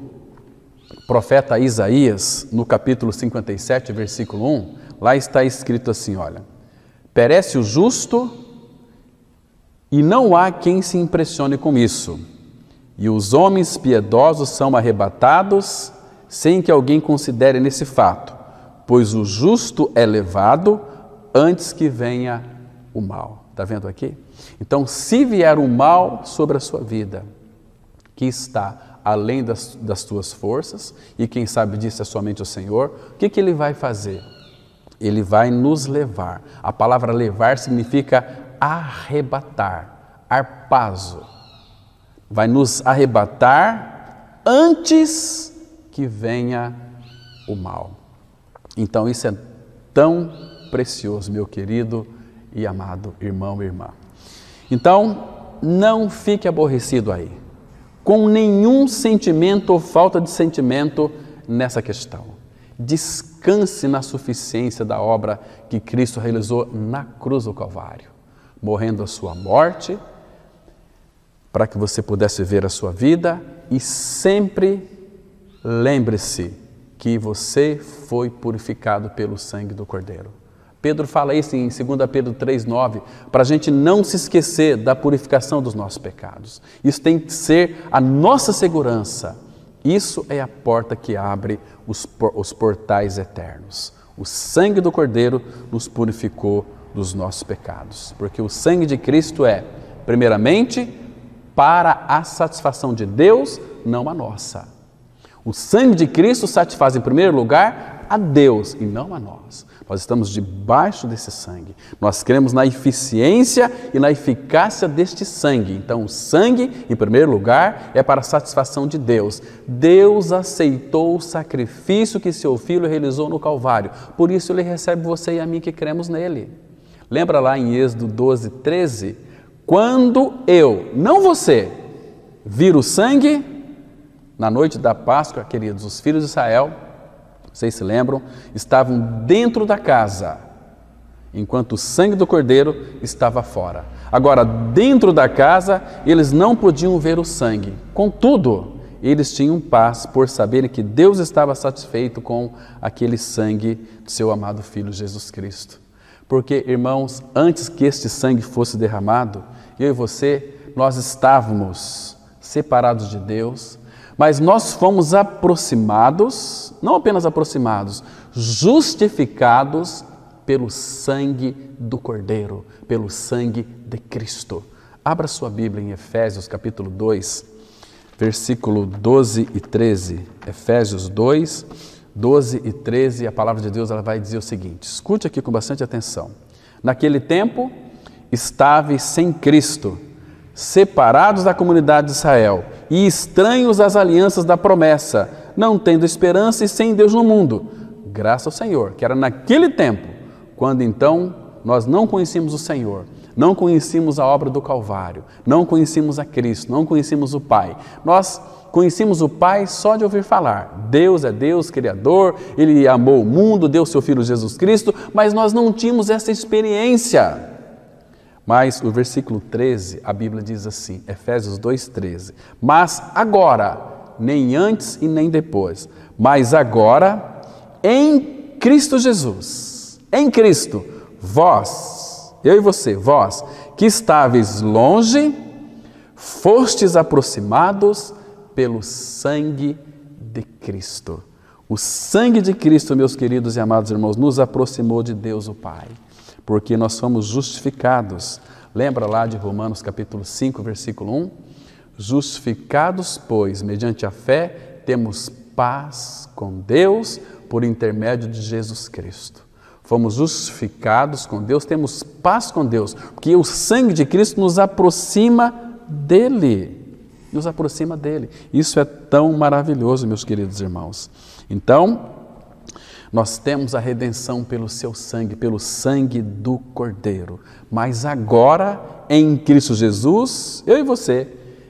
profeta Isaías, no capítulo 57, versículo 1, lá está escrito assim, olha: "Perece o justo e não há quem se impressione com isso. e os homens piedosos são arrebatados sem que alguém considere nesse fato, pois o justo é levado antes que venha o mal. Está vendo aqui? Então, se vier o mal sobre a sua vida, que está além das tuas forças, e quem sabe disso é somente o Senhor, o que Ele vai fazer? Ele vai nos levar. A palavra levar significa arrebatar, harpazo. Vai nos arrebatar antes que venha o mal. Então isso é tão precioso, meu querido e amado irmão e irmã. Então, não fique aborrecido aí, com nenhum sentimento ou falta de sentimento nessa questão. Descanse na suficiência da obra que Cristo realizou na cruz do Calvário, morrendo a sua morte, para que você pudesse ver a sua vida, e sempre lembre-se que você foi purificado pelo sangue do Cordeiro. Pedro fala isso em 2 Pedro 3,9, para a gente não se esquecer da purificação dos nossos pecados. Isso tem que ser a nossa segurança. Isso é a porta que abre os portais eternos. O sangue do Cordeiro nos purificou dos nossos pecados, porque o sangue de Cristo é, primeiramente, para a satisfação de Deus, não a nossa. O sangue de Cristo satisfaz em primeiro lugar a Deus e não a nós. Nós estamos debaixo desse sangue. Nós cremos na eficiência e na eficácia deste sangue. Então, o sangue, em primeiro lugar, é para a satisfação de Deus. Deus aceitou o sacrifício que seu Filho realizou no Calvário. Por isso, Ele recebe você e a mim que cremos nele. Lembra lá em Êxodo 12:13? Quando eu, não você, vir o sangue, na noite da Páscoa, queridos, os filhos de Israel, vocês se lembram, estavam dentro da casa, enquanto o sangue do Cordeiro estava fora. Agora, dentro da casa, eles não podiam ver o sangue. Contudo, eles tinham paz por saberem que Deus estava satisfeito com aquele sangue do seu amado Filho Jesus Cristo. Porque, irmãos, antes que este sangue fosse derramado, eu e você, nós estávamos separados de Deus, mas nós fomos aproximados, não apenas aproximados, justificados pelo sangue do Cordeiro, pelo sangue de Cristo. Abra sua Bíblia em Efésios capítulo 2, versículo 12 e 13. Efésios 2, 12 e 13, a palavra de Deus ela vai dizer o seguinte, escute aqui com bastante atenção. Naquele tempo, estáveis sem Cristo, separados da comunidade de Israel e estranhos às alianças da promessa, não tendo esperança e sem Deus no mundo. Graças ao Senhor, que era naquele tempo, quando então nós não conhecíamos o Senhor, não conhecíamos a obra do Calvário, não conhecíamos a Cristo, não conhecíamos o Pai. Nós conhecíamos o Pai só de ouvir falar. Deus é Deus, Criador, Ele amou o mundo, deu seu Filho Jesus Cristo, mas nós não tínhamos essa experiência. Mas o versículo 13, a Bíblia diz assim, Efésios 2,13, mas agora, nem antes e nem depois, mas agora, em Cristo Jesus, em Cristo, vós, eu e você, vós, que estáveis longe, fostes aproximados pelo sangue de Cristo. O sangue de Cristo, meus queridos e amados irmãos, nos aproximou de Deus o Pai, porque nós fomos justificados. Lembra lá de Romanos capítulo 5, versículo 1? Justificados, pois, mediante a fé, temos paz com Deus por intermédio de Jesus Cristo. Fomos justificados com Deus, temos paz com Deus, porque o sangue de Cristo nos aproxima dEle. Nos aproxima dEle. Isso é tão maravilhoso, meus queridos irmãos. Então, nós temos a redenção pelo seu sangue, pelo sangue do Cordeiro. Mas agora, em Cristo Jesus, eu e você,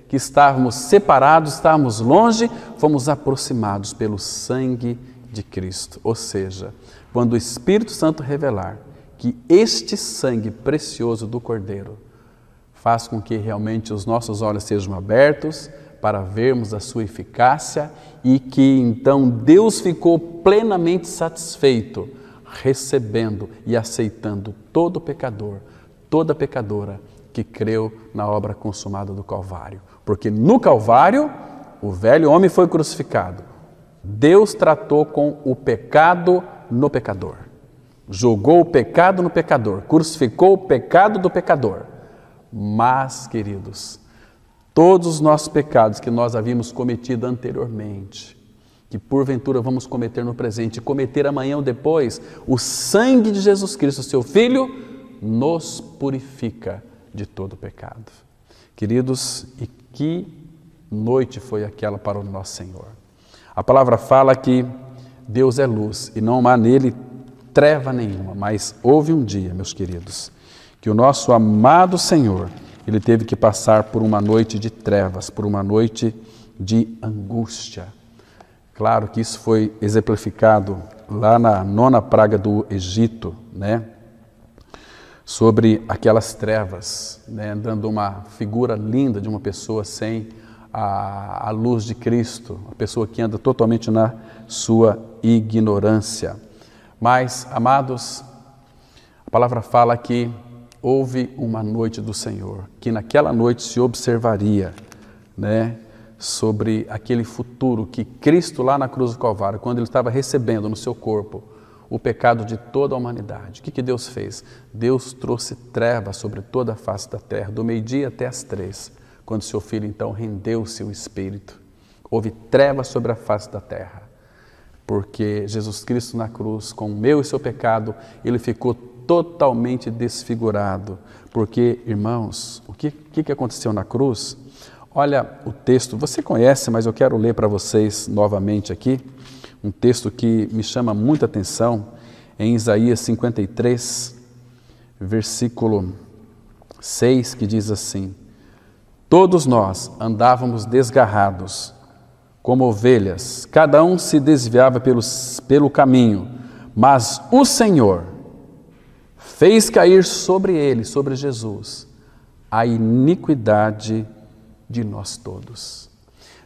que estávamos separados, estávamos longe, fomos aproximados pelo sangue de Cristo. Ou seja, quando o Espírito Santo revelar que este sangue precioso do Cordeiro faz com que realmente os nossos olhos sejam abertos para vermos a sua eficácia e que então Deus ficou plenamente satisfeito, recebendo e aceitando todo pecador, toda pecadora que creu na obra consumada do Calvário. Porque no Calvário, o velho homem foi crucificado. Deus tratou com o pecado no pecador. Jogou o pecado no pecador, crucificou o pecado do pecador. Mas, queridos, todos os nossos pecados que nós havíamos cometido anteriormente, que porventura vamos cometer no presente, cometer amanhã ou depois, o sangue de Jesus Cristo, seu Filho, nos purifica de todo pecado. Queridos, e que noite foi aquela para o nosso Senhor. A palavra fala que Deus é luz e não há nele treva nenhuma, mas houve um dia, meus queridos, que o nosso amado Senhor, ele teve que passar por uma noite de trevas, por uma noite de angústia. Claro que isso foi exemplificado lá na 9ª praga do Egito, né? Sobre aquelas trevas, né? Dando uma figura linda de uma pessoa sem a luz de Cristo, uma pessoa que anda totalmente na sua ignorância. Mas, amados, a palavra fala que houve uma noite do Senhor, que naquela noite se observaria, né, sobre aquele futuro que Cristo lá na cruz do Calvário, quando ele estava recebendo no seu corpo o pecado de toda a humanidade. O que Deus fez? Deus trouxe trevas sobre toda a face da terra, do meio-dia até as 3, quando seu Filho então rendeu o seu Espírito. Houve trevas sobre a face da terra, porque Jesus Cristo na cruz, com o meu e seu pecado, ele ficou totalmente desfigurado. Porque, irmãos, o que aconteceu na cruz? Olha o texto, você conhece, mas eu quero ler para vocês novamente aqui, um texto que me chama muita atenção, em Isaías 53, versículo 6, que diz assim: todos nós andávamos desgarrados, como ovelhas, cada um se desviava pelo caminho, mas o Senhor fez cair sobre ele, sobre Jesus, a iniquidade de nós todos.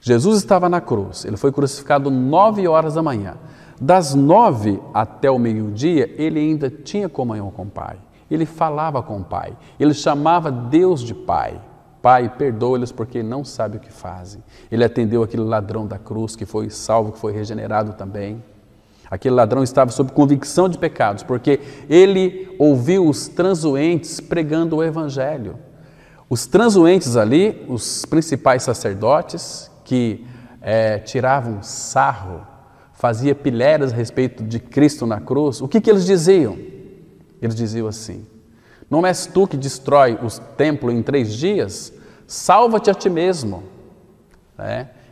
Jesus estava na cruz, ele foi crucificado 9 horas da manhã. Das 9 até o meio-dia, ele ainda tinha comunhão com o Pai. Ele falava com o Pai, ele chamava Deus de Pai. Pai, perdoa-lhes porque não sabem o que fazem. Ele atendeu aquele ladrão da cruz que foi salvo, que foi regenerado também. Aquele ladrão estava sob convicção de pecados, porque ele ouviu os transuentes pregando o Evangelho. Os transuentes ali, os principais sacerdotes, que tiravam sarro, faziam pilhérias a respeito de Cristo na cruz, o que eles diziam? Eles diziam assim: não és tu que destrói o templo em 3 dias? Salva-te a ti mesmo.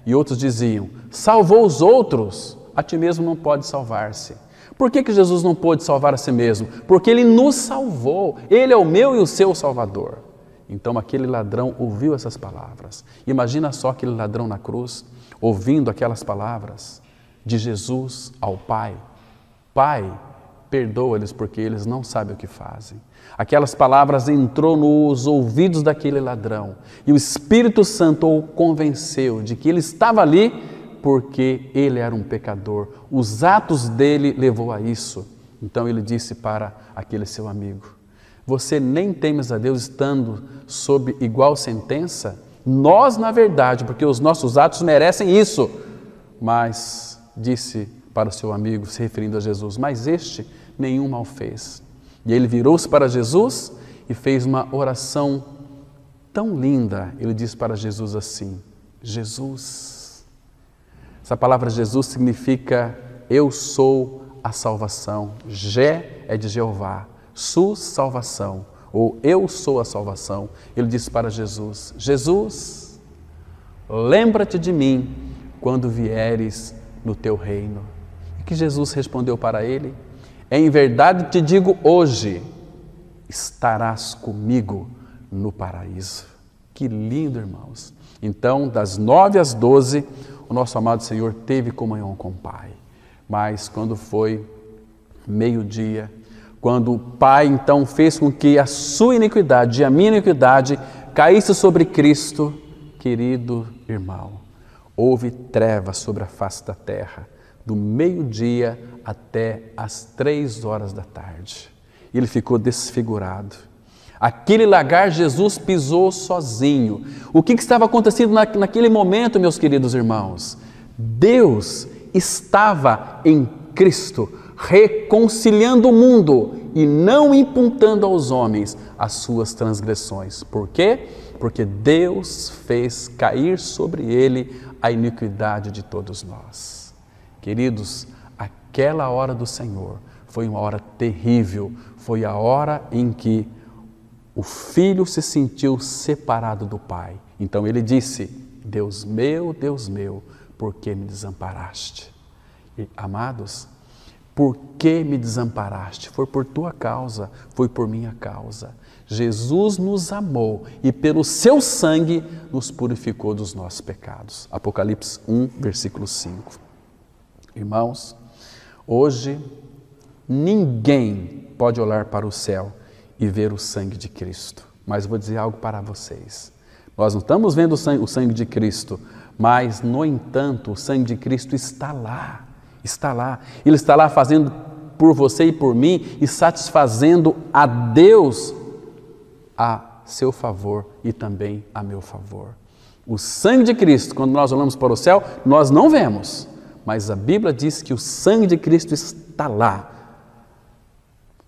E outros diziam: salvou os outros, a ti mesmo não pode salvar-se. Por que Jesus não pôde salvar a si mesmo? Porque ele nos salvou, ele é o meu e o seu Salvador. Então aquele ladrão ouviu essas palavras. Imagina só aquele ladrão na cruz, ouvindo aquelas palavras de Jesus ao Pai: Pai, perdoa-lhes porque eles não sabem o que fazem. Aquelas palavras entrou nos ouvidos daquele ladrão e o Espírito Santo o convenceu de que ele estava ali porque ele era um pecador. Os atos dele levou a isso. Então ele disse para aquele seu amigo: você nem temes a Deus estando sob igual sentença? Nós, na verdade, porque os nossos atos merecem isso. Mas disse para o seu amigo, se referindo a Jesus: mas este nenhum mal fez. E ele virou-se para Jesus e fez uma oração tão linda. Ele disse para Jesus assim: Jesus. Essa palavra Jesus significa eu sou a salvação. Jé é de Jeová, Su, salvação, ou eu sou a salvação. Ele disse para Jesus: Jesus, lembra-te de mim quando vieres no teu reino. E que Jesus respondeu para ele: em verdade te digo hoje, estarás comigo no paraíso. Que lindo, irmãos. Então, das 9 às 12, o nosso amado Senhor teve comunhão com o Pai. Mas quando foi meio-dia, quando o Pai então fez com que a sua iniquidade e a minha iniquidade caísse sobre Cristo, querido irmão, houve trevas sobre a face da terra, do meio-dia até as 3 horas da tarde. Ele ficou desfigurado. Aquele lagar Jesus pisou sozinho. O que estava acontecendo naquele momento, meus queridos irmãos? Deus estava em Cristo, reconciliando o mundo e não imputando aos homens as suas transgressões. Por quê? Porque Deus fez cair sobre ele a iniquidade de todos nós. Queridos, aquela hora do Senhor foi uma hora terrível, foi a hora em que o filho se sentiu separado do Pai. Então ele disse: Deus meu, por que me desamparaste? E, amados, por que me desamparaste? Foi por tua causa, foi por minha causa. Jesus nos amou e pelo seu sangue nos purificou dos nossos pecados. Apocalipse 1, versículo 5. Irmãos, hoje ninguém pode olhar para o céu e ver o sangue de Cristo. Mas eu vou dizer algo para vocês. Nós não estamos vendo o sangue de Cristo, mas, no entanto, o sangue de Cristo está lá. Está lá. Ele está lá fazendo por você e por mim e satisfazendo a Deus a seu favor e também a meu favor. O sangue de Cristo, quando nós olhamos para o céu, nós não vemos, mas a Bíblia diz que o sangue de Cristo está lá,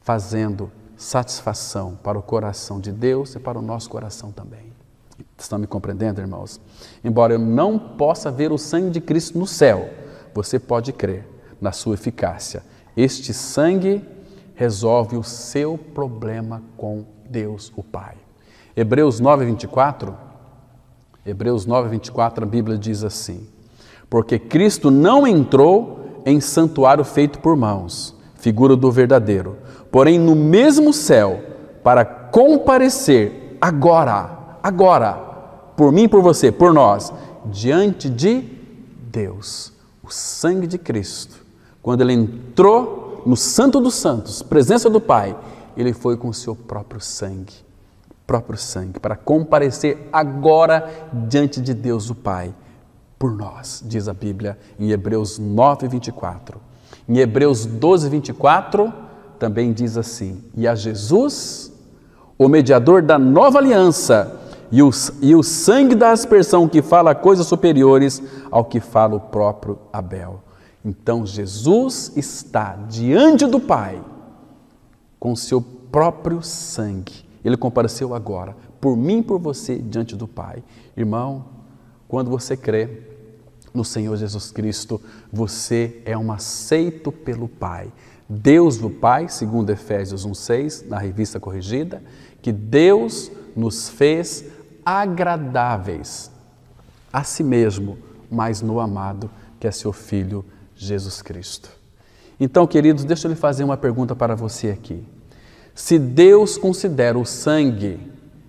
fazendo satisfação para o coração de Deus e para o nosso coração também. Estão me compreendendo, irmãos? Embora eu não possa ver o sangue de Cristo no céu, você pode crer na sua eficácia. Este sangue resolve o seu problema com Deus, o Pai. Hebreus 9:24, a Bíblia diz assim: porque Cristo não entrou em santuário feito por mãos, figura do verdadeiro, porém no mesmo céu, para comparecer agora, por mim, por você, por nós, diante de Deus. O sangue de Cristo, quando Ele entrou no Santo dos Santos, presença do Pai, Ele foi com o seu próprio sangue, para comparecer agora diante de Deus o Pai, por nós, diz a Bíblia em Hebreus 9:24. Em Hebreus 12:24 também diz assim: e a Jesus, o mediador da nova aliança, e o sangue da aspersão que fala coisas superiores ao que fala o próprio Abel. Então Jesus está diante do Pai com seu próprio sangue. Ele compareceu agora, por mim e por você, diante do Pai. Irmão, quando você crê no Senhor Jesus Cristo, você é um aceito pelo Pai. Deus o Pai, segundo Efésios 1:6, na revista corrigida, que Deus nos fez agradáveis a si mesmo, mas no amado, que é seu Filho Jesus Cristo. Então, queridos, deixa eu lhe fazer uma pergunta para você aqui. Se Deus considera o sangue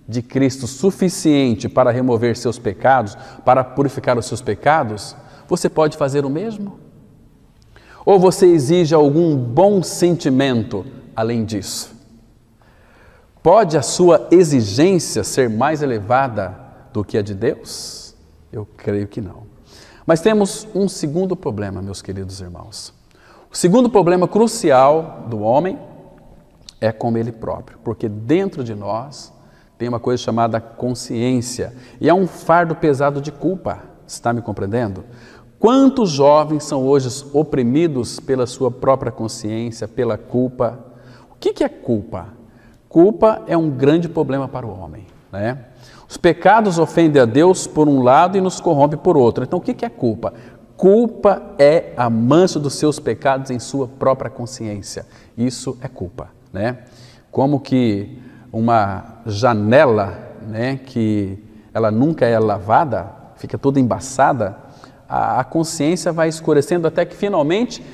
de Cristo suficiente para remover seus pecados, para purificar os seus pecados, você pode fazer o mesmo? Ou você exige algum bom sentimento além disso? Pode a sua exigência ser mais elevada do que a de Deus? Eu creio que não. Mas temos um segundo problema, meus queridos irmãos. O segundo problema crucial do homem é com ele próprio, porque dentro de nós tem uma coisa chamada consciência, e é um fardo pesado de culpa. Está me compreendendo? Quantos jovens são hoje oprimidos pela sua própria consciência, pela culpa? O que é culpa? Culpa é um grande problema para o homem, né? Os pecados ofendem a Deus por um lado e nos corrompem por outro. Então, o que é culpa? Culpa é a mancha dos seus pecados em sua própria consciência. Isso é culpa, né? Como que uma janela, né, que ela nunca é lavada, fica toda embaçada, a consciência vai escurecendo até que finalmente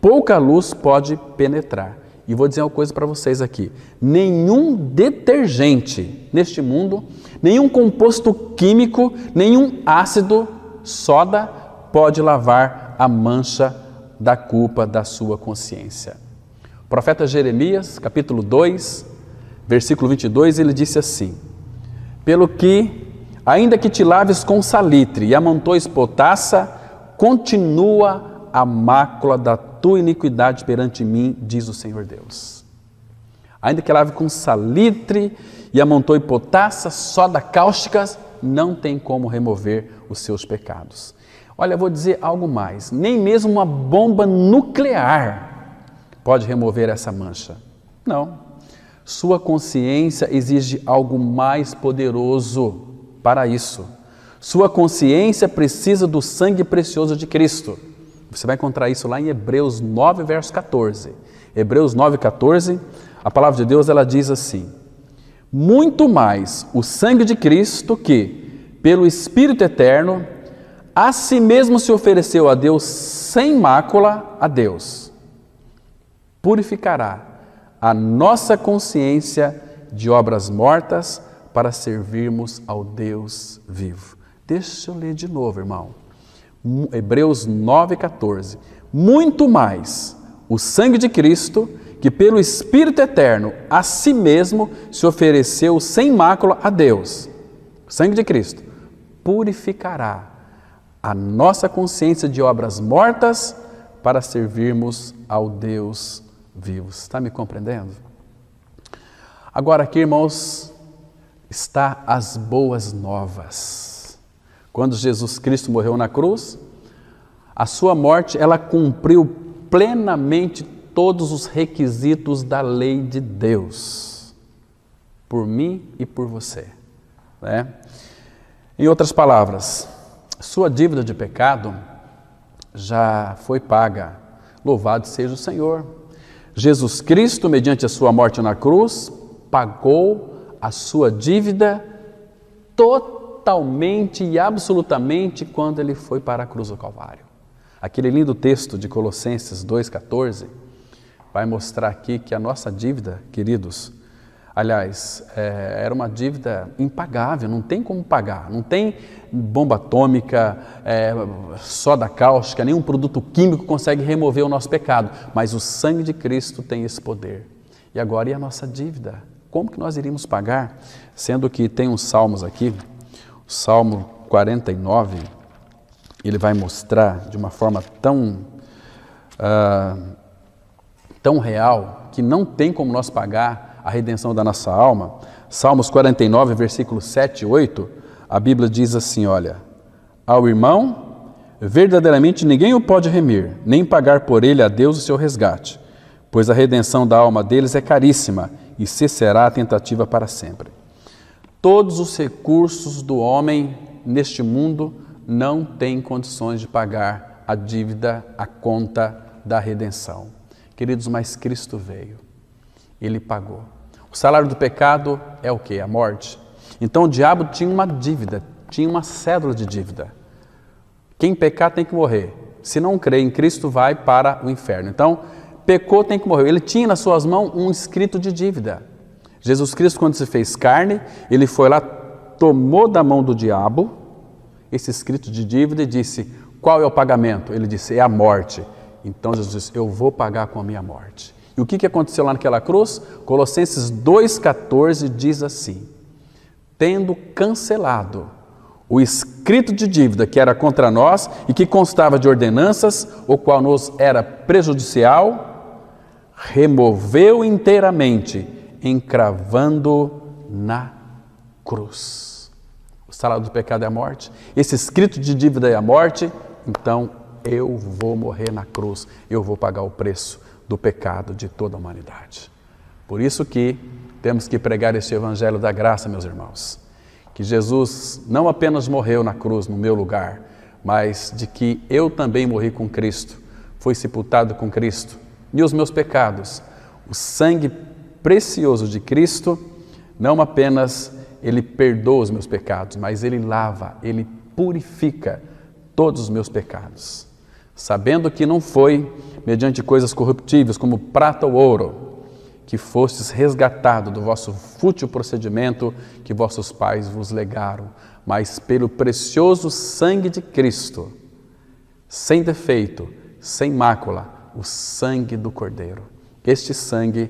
pouca luz pode penetrar. E vou dizer uma coisa para vocês aqui: nenhum detergente neste mundo, nenhum composto químico, nenhum ácido, soda, pode lavar a mancha da culpa da sua consciência. O profeta Jeremias, capítulo 2, versículo 22, ele disse assim: pelo que, ainda que te laves com salitre e amontoes potassa, continua a mácula da tua iniquidade perante mim, diz o Senhor Deus. Ainda que lave com salitre e amontoe potassa, soda cáustica, não tem como remover os seus pecados. Olha, eu vou dizer algo mais, nem mesmo uma bomba nuclear pode remover essa mancha. Não, sua consciência exige algo mais poderoso para isso. Sua consciência precisa do sangue precioso de Cristo. Você vai encontrar isso lá em Hebreus 9, verso 14. Hebreus 9, 14, a palavra de Deus ela diz assim: muito mais o sangue de Cristo que, pelo Espírito eterno, a si mesmo se ofereceu a Deus sem mácula, a Deus, purificará a nossa consciência de obras mortas para servirmos ao Deus vivo. Deixa eu ler de novo, irmão. Hebreus 9,14. Muito mais o sangue de Cristo, que pelo Espírito eterno a si mesmo se ofereceu sem mácula a Deus. O sangue de Cristo purificará a nossa consciência de obras mortas para servirmos ao Deus vivo. Está me compreendendo? Agora aqui, irmãos, está as boas novas. Quando Jesus Cristo morreu na cruz, a sua morte, ela cumpriu plenamente todos os requisitos da lei de Deus, por mim e por você, né? Em outras palavras, sua dívida de pecado já foi paga. Louvado seja o Senhor. Jesus Cristo, mediante a sua morte na cruz, pagou a sua dívida totalmente e absolutamente quando ele foi para a cruz do Calvário. Aquele lindo texto de Colossenses 2,14 vai mostrar aqui que a nossa dívida, queridos, aliás, era uma dívida impagável, não tem como pagar, não tem bomba atômica, soda cáustica, nenhum produto químico consegue remover o nosso pecado, mas o sangue de Cristo tem esse poder. E agora, e a nossa dívida? Como que nós iríamos pagar? Sendo que tem uns salmos aqui, o Salmo 49, ele vai mostrar de uma forma tão real, que não tem como nós pagar a redenção da nossa alma. Salmos 49, versículos 7 e 8, a Bíblia diz assim, olha: ao irmão, verdadeiramente ninguém o pode remir, nem pagar por ele a Deus o seu resgate, pois a redenção da alma deles é caríssima, e cessará a tentativa para sempre. Todos os recursos do homem neste mundo não têm condições de pagar a dívida, a conta da redenção. Queridos, mas Cristo veio, Ele pagou. O salário do pecado é o quê? A morte. Então o diabo tinha uma dívida, tinha uma cédula de dívida. Quem pecar tem que morrer. Se não crê em Cristo, vai para o inferno. Então, pecou, tem que morrer. Ele tinha nas suas mãos um escrito de dívida. Jesus Cristo, quando se fez carne, Ele foi lá, tomou da mão do diabo esse escrito de dívida e disse: qual é o pagamento? Ele disse: é a morte. Então Jesus disse: eu vou pagar com a minha morte. E o que aconteceu lá naquela cruz? Colossenses 2,14 diz assim: tendo cancelado o escrito de dívida que era contra nós e que constava de ordenanças, o qual nos era prejudicial, removeu inteiramente, encravando na cruz. O salário do pecado é a morte, esse escrito de dívida é a morte, então eu vou morrer na cruz, eu vou pagar o preço do pecado de toda a humanidade. Por isso que temos que pregar esse evangelho da graça, meus irmãos, que Jesus não apenas morreu na cruz no meu lugar, mas de que eu também morri com Cristo, fui sepultado com Cristo, e os meus pecados, o sangue precioso de Cristo, não apenas Ele perdoa os meus pecados, mas Ele lava, Ele purifica todos os meus pecados. Sabendo que não foi mediante coisas corruptíveis como prata ou ouro, que fostes resgatado do vosso fútil procedimento que vossos pais vos legaram, mas pelo precioso sangue de Cristo, sem defeito, sem mácula, o sangue do Cordeiro. Este sangue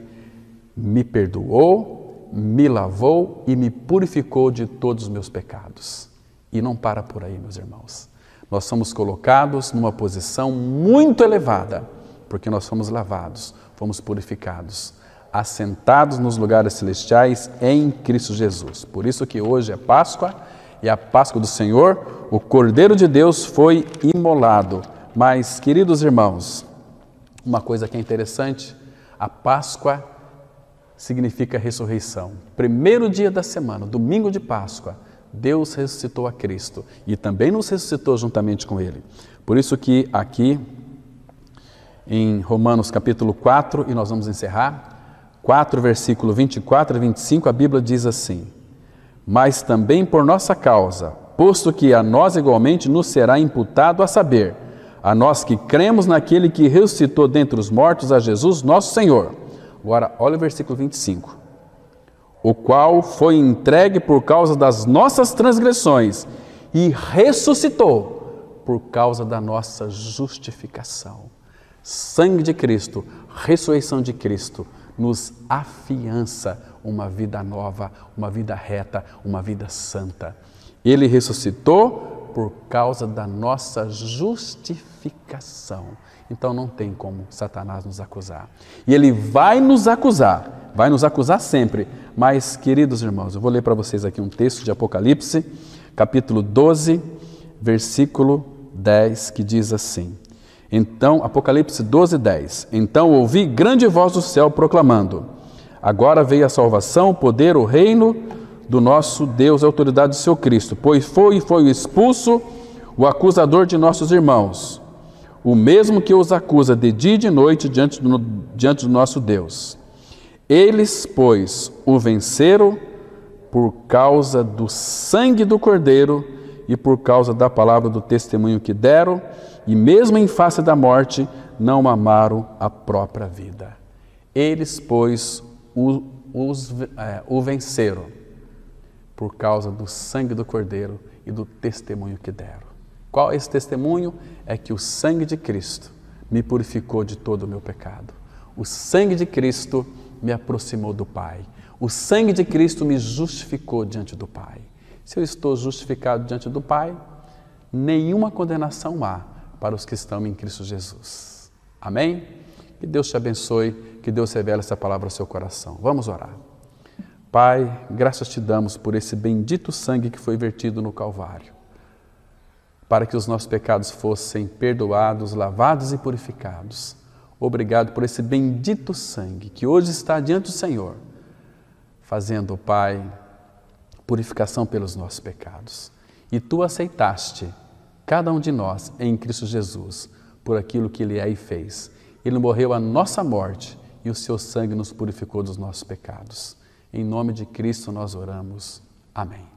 me perdoou, me lavou e me purificou de todos os meus pecados. E não para por aí, meus irmãos. Nós somos colocados numa posição muito elevada, porque nós fomos lavados, fomos purificados. assentados nos lugares celestiais em Cristo Jesus. Por isso que hoje é Páscoa, e a Páscoa do Senhor, o Cordeiro de Deus foi imolado. Mas, queridos irmãos, uma coisa que é interessante, a Páscoa significa ressurreição. Primeiro dia da semana, domingo de Páscoa, Deus ressuscitou a Cristo e também nos ressuscitou juntamente com Ele. Por isso que aqui em Romanos capítulo 4, e nós vamos encerrar, 4 versículo 24 e 25, a Bíblia diz assim: mas também por nossa causa, posto que a nós igualmente nos será imputado a saber, a nós que cremos naquele que ressuscitou dentre os mortos, a Jesus nosso Senhor. Agora, olha o versículo 25. O qual foi entregue por causa das nossas transgressões e ressuscitou por causa da nossa justificação. Sangue de Cristo, ressurreição de Cristo, nos afiança uma vida nova, uma vida reta, uma vida santa. Ele ressuscitou por causa da nossa justificação. Então não tem como Satanás nos acusar. E ele vai nos acusar sempre. Mas, queridos irmãos, eu vou ler para vocês aqui um texto de Apocalipse, capítulo 12, versículo 10, que diz assim. Então, Apocalipse 12, 10. Então ouvi grande voz do céu proclamando: agora veio a salvação, o poder, o reino do nosso Deus, a autoridade do seu Cristo, pois foi expulso o acusador de nossos irmãos, o mesmo que os acusa de dia e de noite diante do nosso Deus. Eles, pois, o venceram por causa do sangue do Cordeiro e por causa da palavra do testemunho que deram, e mesmo em face da morte, não amaram a própria vida. Eles, pois, o venceram por causa do sangue do Cordeiro e do testemunho que deram. Qual é esse testemunho? É que o sangue de Cristo me purificou de todo o meu pecado. O sangue de Cristo me aproximou do Pai. O sangue de Cristo me justificou diante do Pai. Se eu estou justificado diante do Pai, nenhuma condenação há para os que estão em Cristo Jesus. Amém? Que Deus te abençoe, que Deus revele essa palavra ao seu coração. Vamos orar. Pai, graças te damos por esse bendito sangue que foi vertido no Calvário, para que os nossos pecados fossem perdoados, lavados e purificados. Obrigado por esse bendito sangue que hoje está diante do Senhor, fazendo, Pai, purificação pelos nossos pecados. E Tu aceitaste cada um de nós em Cristo Jesus por aquilo que Ele é e fez. Ele morreu a nossa morte e o Seu sangue nos purificou dos nossos pecados. Em nome de Cristo nós oramos. Amém.